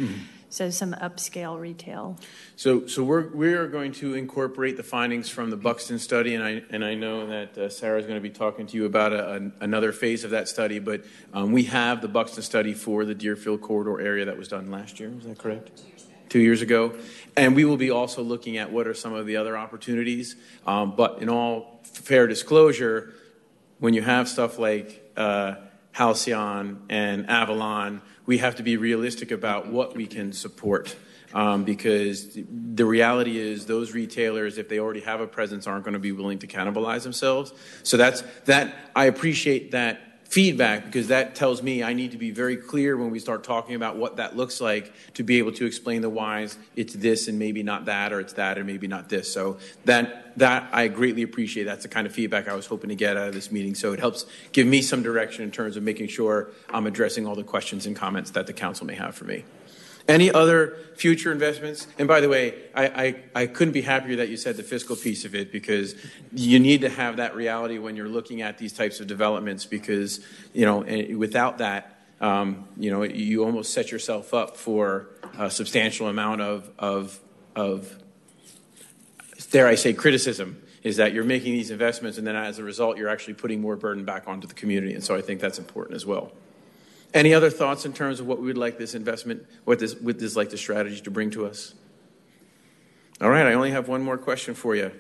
So some upscale retail. So we are going to incorporate the findings from the Buxton study, and I know that Sarah is going to be talking to you about another phase of that study. But we have the Buxton study for the Deerfield corridor area that was done last year. Is that correct? 2 years ago. And we will be also looking at what are some of the other opportunities. But in all fair disclosure, when you have stuff like Halcyon and Avalon, we have to be realistic about what we can support, because the reality is those retailers, if they already have a presence, aren't going to be willing to cannibalize themselves. So I appreciate that feedback, because that tells me I need to be very clear when we start talking about what that looks like to be able to explain the whys. It's this and maybe not that, or it's that and maybe not this. So that I greatly appreciate. That's the kind of feedback I was hoping to get out of this meeting. So it helps give me some direction in terms of making sure I'm addressing all the questions and comments that the council may have for me. Any other future investments? And by the way, I couldn't be happier that you said the fiscal piece of it, because you need to have that reality when you're looking at these types of developments, because, without that, you almost set yourself up for a substantial amount of dare I say, criticism, is that you're making these investments and then as a result, you're actually putting more burden back onto the community. And so I think that's important as well. Any other thoughts in terms of what we would like this investment, what this like the strategy to bring to us? All right, I only have one more question for you.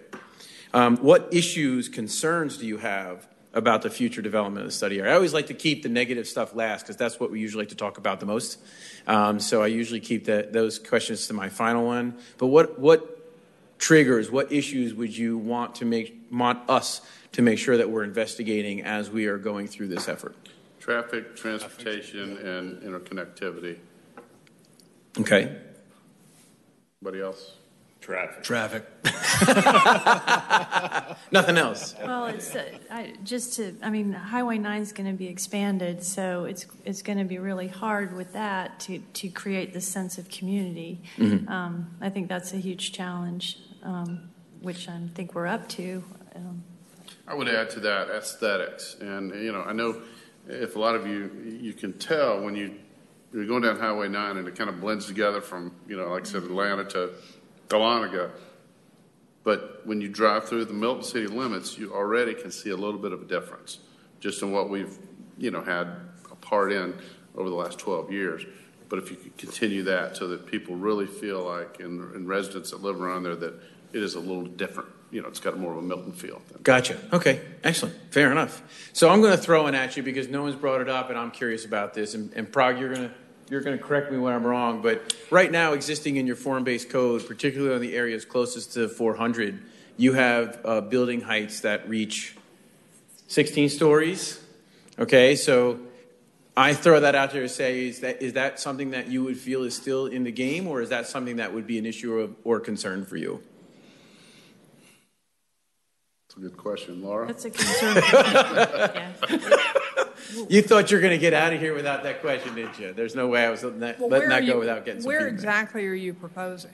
What issues, concerns do you have about the future development of the study area? I always like to keep the negative stuff last because that's what we usually like to talk about the most. So I usually keep those questions to my final one. But what triggers, what issues would you want us to make sure that we're investigating as we are going through this effort? Traffic, transportation, and interconnectivity. Okay. Anybody else? Traffic. Nothing else. Well, Highway 9 is going to be expanded, so it's going to be really hard with that to create this sense of community. Mm-hmm. I think that's a huge challenge, which I think we're up to. I would add to that aesthetics, and I know if a lot of you can tell when you're going down Highway 9 and it kind of blends together from like I said, Atlanta to Dahlonega. But when you drive through the Milton city limits, you already can see a little bit of a difference just in what we've, had a part in over the last 12 years. But if you could continue that so that people really feel like, and residents that live around there, that it is a little different. It's got more of a Milton feel. Gotcha. Okay. Excellent. Fair enough. So I'm going to throw one at you because no one's brought it up, and I'm curious about this. And Prague, you're going to correct me when I'm wrong, but right now, existing in your form-based code, particularly on the areas closest to 400, you have building heights that reach 16 stories. Okay, so I throw that out there to say, is that something that you would feel is still in the game, or is that something that would be an issue or concern for you? That's a good question, Laura. That's a concern. You thought you were going to get out of here without that question, didn't you? There's no way I was letting that go without getting some Where feedback. exactly are you proposing?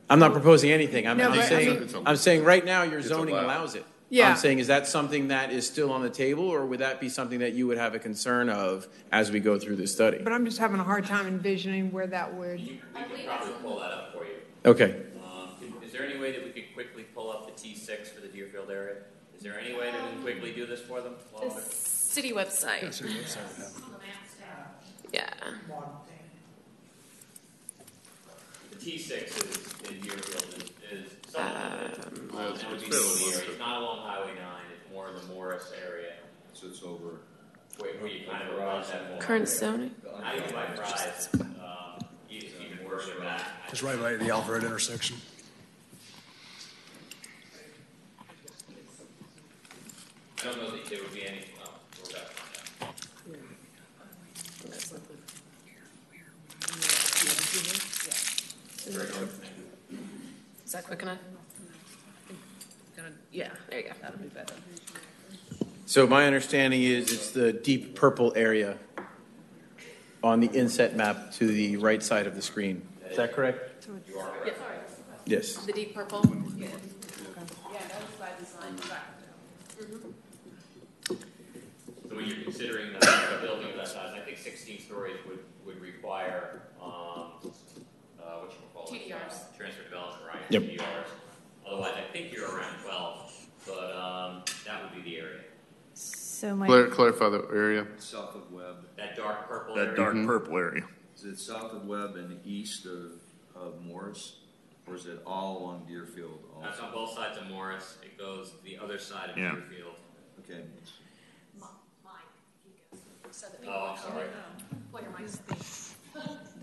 I'm not proposing anything. I'm saying I'm saying right now your zoning allows it. Yeah. I'm saying, is that something that is still on the table, or would that be something that you would have a concern of as we go through this study? But I'm just having a hard time envisioning where that would. We could probably pull that up for you. Okay. Is there any way that we could quickly pull up the T6 for the Deerfield area? Is there any way that we can quickly do this for them? City website. Yeah, city website. Yeah. The T6 in Deerfield is somewhat it's not along Highway 9. It's more in the Morris area. So it's over. Where you kind of arrive at more. Current zoning. Not even by Fry's. Even worse than that. It's right by the Alfred intersection. I don't know that there would be any. We're back on that. Is that quick enough? Yeah, there you go. That'll be better. So my understanding is it's the deep purple area on the inset map to the right side of the screen. Is that correct? Yeah. Yes. The deep purple? Yeah. Yeah, that was by design. So when you're considering a building of that size, I think 16 stories would require what you call TDRs. Transfer development, right? Yep. TDRs. Otherwise, I think you're around 12, but that would be the area. So Clarify the area. South of Webb. That dark purple That area. dark purple area. Is it south of Webb and east of Morris? Or is it all along Deerfield? That's on both sides of Morris. It goes the other side of Yeah. Deerfield. Okay. Oh, I'm sorry. Pull your mic.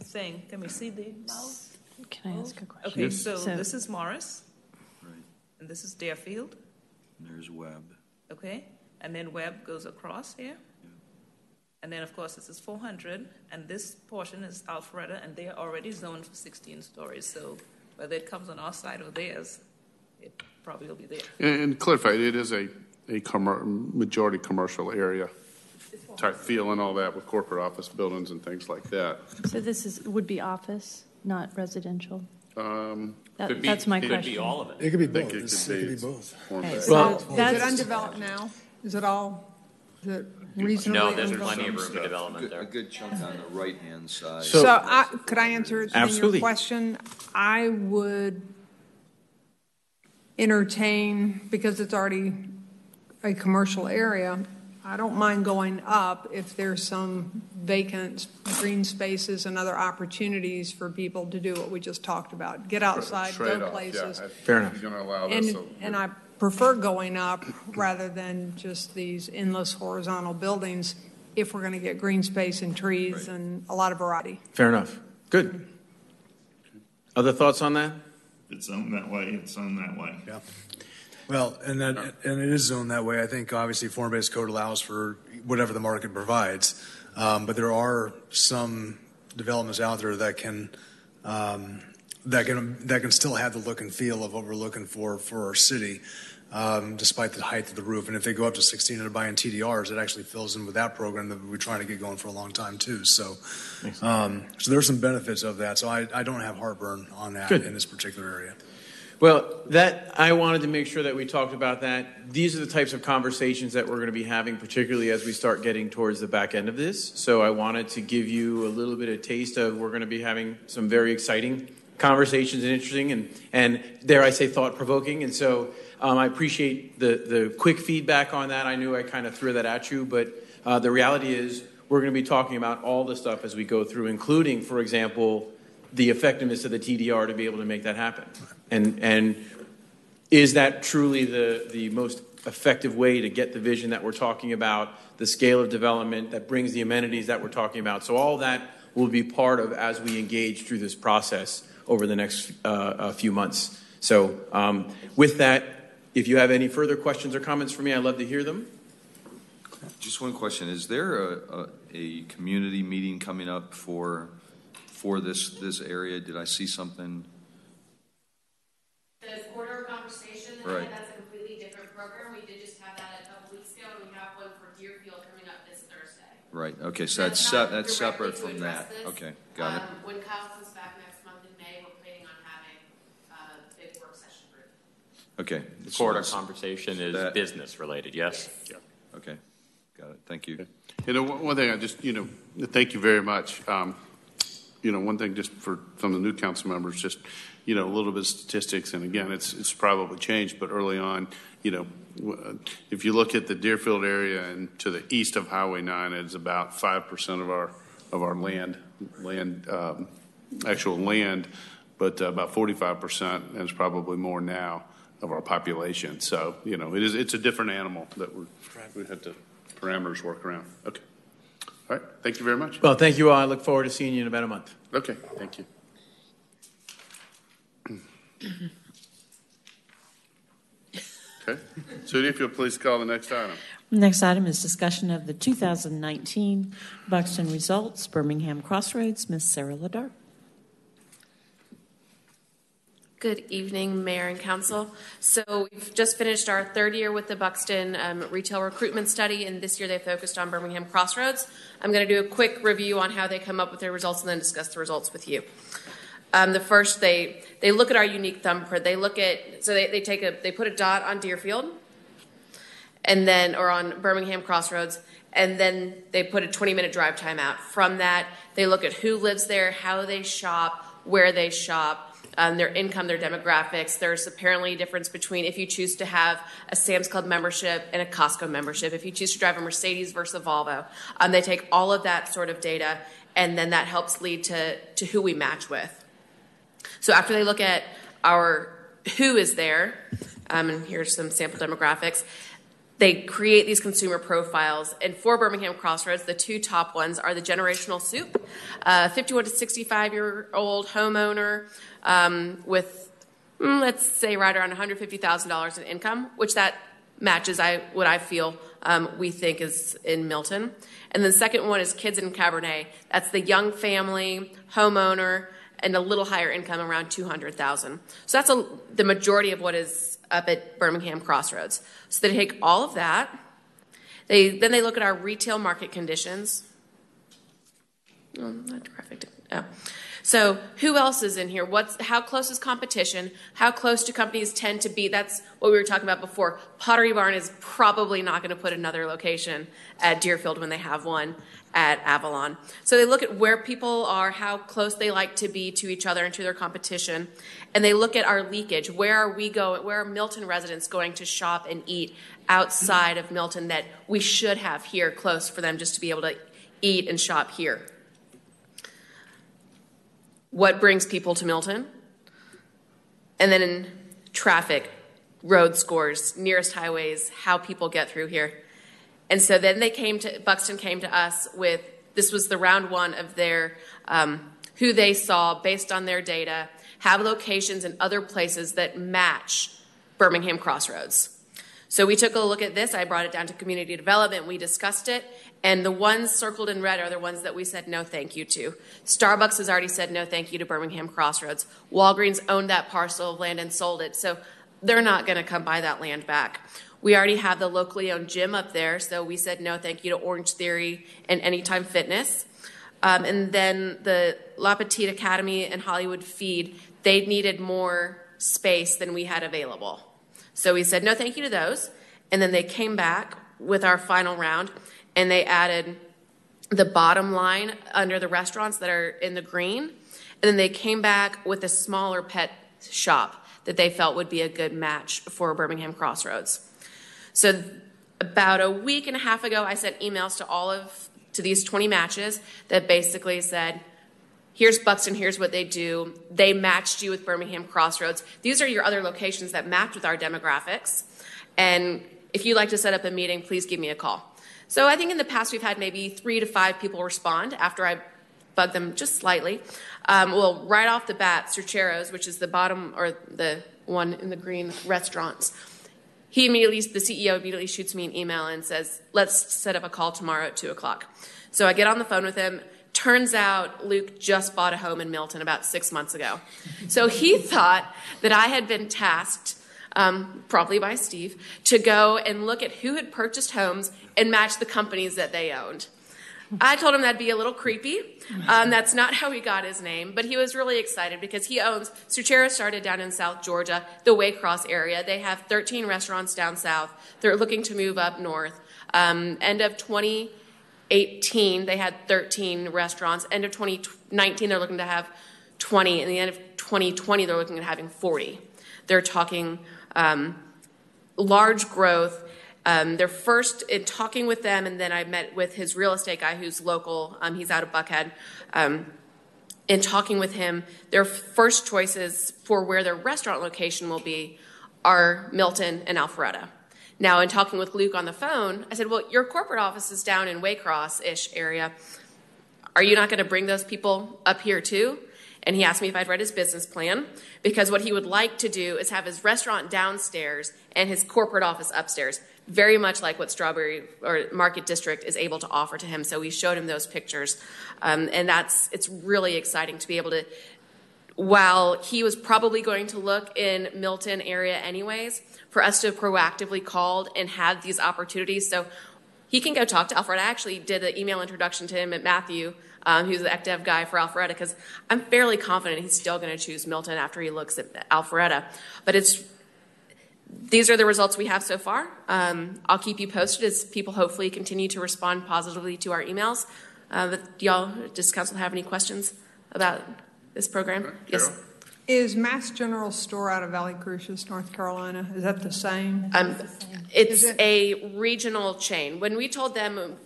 Thing. Can we see the mouse? Can I ask a question? Okay, Yes. so this is Morris. Right. And this is Deerfield. And there's Webb. Okay. And then Webb goes across here. Yeah. And then, of course, this is 400. And this portion is Alpharetta, and they are already zoned for 16 stories. So whether it comes on our side or theirs, it probably will be there. And clarify, it is a majority commercial area. type feel and all that with corporate office buildings and things like that. So this would be office, not residential? That's my question. Could be all of it. It could be both. It could be both. Okay, Well, so is that's it undeveloped now? Is it all? Is it reasonably No, there's undeveloped? plenty of room for development there. A good chunk on the right-hand side. So, could I answer Absolutely. your question? I would entertain, because it's already a commercial area, I don't mind going up if there's some vacant green spaces and other opportunities for people to do what we just talked about. Get outside, go Trade-off, places. yeah. Fair enough. You're going to allow this. And I prefer going up rather than just these endless horizontal buildings if we're going to get green space and trees and a lot of variety. Fair enough. Good. Other thoughts on that? It's zoned that way, it's zoned that way. Yeah. Well, and it is zoned that way. I think obviously form-based code allows for whatever the market provides, but there are some developments out there that can still have the look and feel of what we're looking for our city, despite the height of the roof. And if they go up to 16 and are buying TDRs, it actually fills in with that program that we're trying to get going for a long time too. So, so there's some benefits of that. So I don't have heartburn on that in this particular area. Well, I wanted to make sure that we talked about that. These are the types of conversations that we're going to be having, particularly as we start getting towards the back end of this. So I wanted to give you a little bit of taste of we're going to be having some very exciting conversations and interesting and dare I say thought-provoking. And so I appreciate the quick feedback on that. I knew I kind of threw that at you, but the reality is we're going to be talking about all the stuff as we go through, including, for example, the effectiveness of the TDR to be able to make that happen. And is that truly the most effective way to get the vision that we're talking about, the scale of development that brings the amenities that we're talking about? So all that will be part of as we engage through this process over the next few months. So with that, if you have any further questions or comments for me, I'd love to hear them. Just one question. Is there a community meeting coming up for this area? Did I see something? The corridor conversation, Right. that's a completely different program. We did just have that a couple weeks ago, and we have one for Deerfield coming up this Thursday. Right. Okay. So that's separate from that. Okay. Got it. When Kyle comes back next month in May, we're planning on having a big work session group. Okay. The corridor conversation is business related, yes? Yeah. Okay. Got it. Thank you. One thing I just, thank you very much. One thing just for some of the new council members, just, a little bit of statistics. And again, it's probably changed, but early on, if you look at the Deerfield area and to the east of Highway 9, it's about 5% of our land, actual land, but about 45%, and it's probably more now, of our population. So, it's a different animal that we have to parameters work around. Okay. All right. Thank you very much. Well, thank you all. I look forward to seeing you in about a month. Okay. Thank you. Okay. Sudi, if you'll please call the next item. Next item is discussion of the 2019 Buxton results, Birmingham Crossroads. Ms. Sarah Ladar. Good evening, Mayor and Council. So we've just finished our third year with the Buxton Retail Recruitment Study, and this year they focused on Birmingham Crossroads. I'm going to do a quick review on how they come up with their results and then discuss the results with you. The first, they look at our unique thumbprint. They look at, so they put a dot on Deerfield, and then, or on Birmingham Crossroads, and then they put a 20-minute drive time out. From that, they look at who lives there, how they shop, where they shop, their income, their demographics. There's apparently a difference between if you choose to have a Sam's Club membership and a Costco membership, if you choose to drive a Mercedes versus a Volvo. They take all of that sort of data, and then that helps lead to who we match with. So after they look at our who is there, and here's some sample demographics, they create these consumer profiles. And for Birmingham Crossroads, the two top ones are the generational soup, 51 to 65-year-old homeowner with, let's say, right around $150,000 in income, which that matches what I feel we think is in Milton. And the second one is kids and Cabernet. That's the young family, homeowner, and a little higher income, around $200,000. So that's the majority of what is up at Birmingham Crossroads. So they take all of that, Then they look at our retail market conditions. Oh, not graphic. Oh. So who else is in here? How close is competition? How close do companies tend to be? That's what we were talking about before. Pottery Barn is probably not going to put another location at Deerfield when they have one at Avalon. So they look at where people are, how close they like to be to each other and to their competition. And they look at our leakage. Where are we going? Where are Milton residents going to shop and eat outside of Milton that we should have here close for them just to be able to eat and shop here? What brings people to Milton? And then in traffic, road scores, nearest highways, how people get through here. And so then Buxton came to us with, this was the round one of their, who they saw based on their data, have locations in other places that match Birmingham Crossroads. So we took a look at this. I brought it down to community development. We discussed it. And the ones circled in red are the ones that we said no thank you to. Starbucks has already said no thank you to Birmingham Crossroads. Walgreens owned that parcel of land and sold it. So they're not going to come buy that land back. We already have the locally owned gym up there. So we said no thank you to Orange Theory and Anytime Fitness. And then the La Petite Academy and Hollywood Feed, they needed more space than we had available. So we said no thank you to those. And then they came back with our final round, and they added the bottom line under the restaurants that are in the green. And then they came back with a smaller pet shop that they felt would be a good match for Birmingham Crossroads. So about a week and a half ago, I sent emails to these 20 matches that basically said, here's Buxton, here's what they do. They matched you with Birmingham Crossroads. These are your other locations that match with our demographics. And if you'd like to set up a meeting, please give me a call. So I think in the past we've had maybe 3 to 5 people respond after I bugged them just slightly. Well, right off the bat, Cercheros, which is the bottom or the one in the green restaurants, the CEO immediately shoots me an email and says, let's set up a call tomorrow at 2 o'clock. So I get on the phone with him. Turns out Luke just bought a home in Milton about 6 months ago. So he thought that I had been tasked, probably by Steve, to go and look at who had purchased homes and match the companies that they owned. I told him that'd be a little creepy. That's not how he got his name, but he was really excited because he owns, Suchero started down in South Georgia, the Waycross area. They have 13 restaurants down south. They're looking to move up north. End of 2018, they had 13 restaurants. End of 2019, they're looking to have 20. And the end of 2020, they're looking at having 40. They're talking large growth. They're first in talking with them, and then I met with his real estate guy who's local. He's out of Buckhead. In talking with him, their first choices for where their restaurant location will be are Milton and Alpharetta. Now, in talking with Luke on the phone, I said, well, your corporate office is down in Waycross-ish area. Are you not going to bring those people up here too? And he asked me if I'd read his business plan, because what he would like to do is have his restaurant downstairs and his corporate office upstairs, very much like what Strawberry or Market District is able to offer to him. So we showed him those pictures. And it's really exciting to be able to, while he was probably going to look in Milton area anyways, for us to have proactively called and had these opportunities. So he can go talk to Alpharetta. I actually did an email introduction to him at Matthew, who's the ECDEV guy for Alpharetta, because I'm fairly confident he's still going to choose Milton after he looks at Alpharetta. But these are the results we have so far. I'll keep you posted as people hopefully continue to respond positively to our emails. But does council have any questions about this program? Okay. Yes. Is Mass General Store out of Valley Crucis, North Carolina? Is that the same? It's a regional chain. When we told them,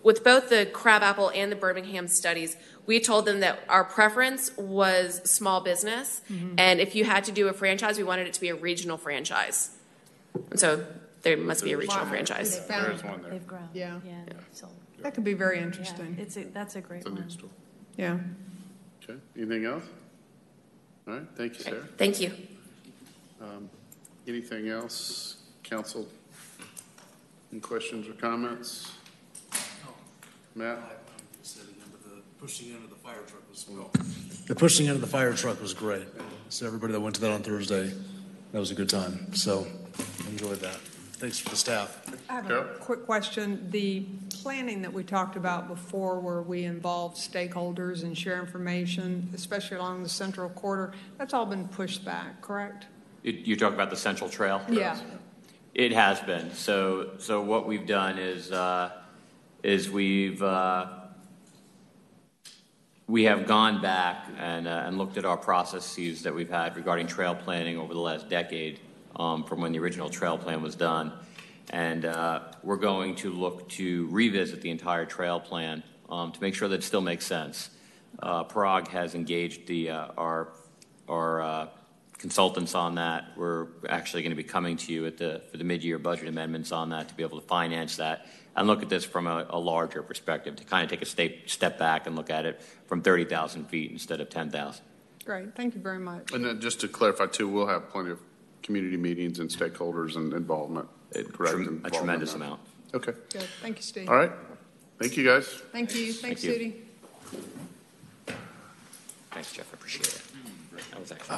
with both the Crabapple and the Birmingham studies, we told them that our preference was small business, and if you had to do a franchise, we wanted it to be a regional franchise. And so there must be a regional franchise. There's one there. They've grown. Yeah. So That could be very interesting. yeah, that's a great It's a one. neat store. Yeah. Okay. Anything else? All right. Thank you, Sarah. Thank you. Anything else, council? Any questions or comments? Matt? The pushing into the fire truck was great. So everybody that went to that on Thursday, that was a good time. So enjoyed that. thanks for the staff. I have a quick question. The planning that we talked about before, where we involve stakeholders and share information, especially along the central corridor, that's all been pushed back, correct? You talk about the Central Trail? Yeah. It has been. So what we've done is we have gone back and looked at our processes that we've had regarding trail planning over the last decade, from when the original trail plan was done, and we're going to look to revisit the entire trail plan to make sure that it still makes sense. Parag has engaged our consultants on that. We're actually going to be coming to you for the mid-year budget amendments on that to be able to finance that and look at this from a larger perspective, to kind of take a step back and look at it from 30,000 feet instead of 10,000. Great. Thank you very much. And then just to clarify, too, we'll have plenty of community meetings and stakeholders and involvement. Correct? A tremendous amount. Okay. Good. Thank you, Steve. All right. Thank you, guys. Thank you. Thanks, Judy. Thanks, Jeff. I appreciate it. That was actually.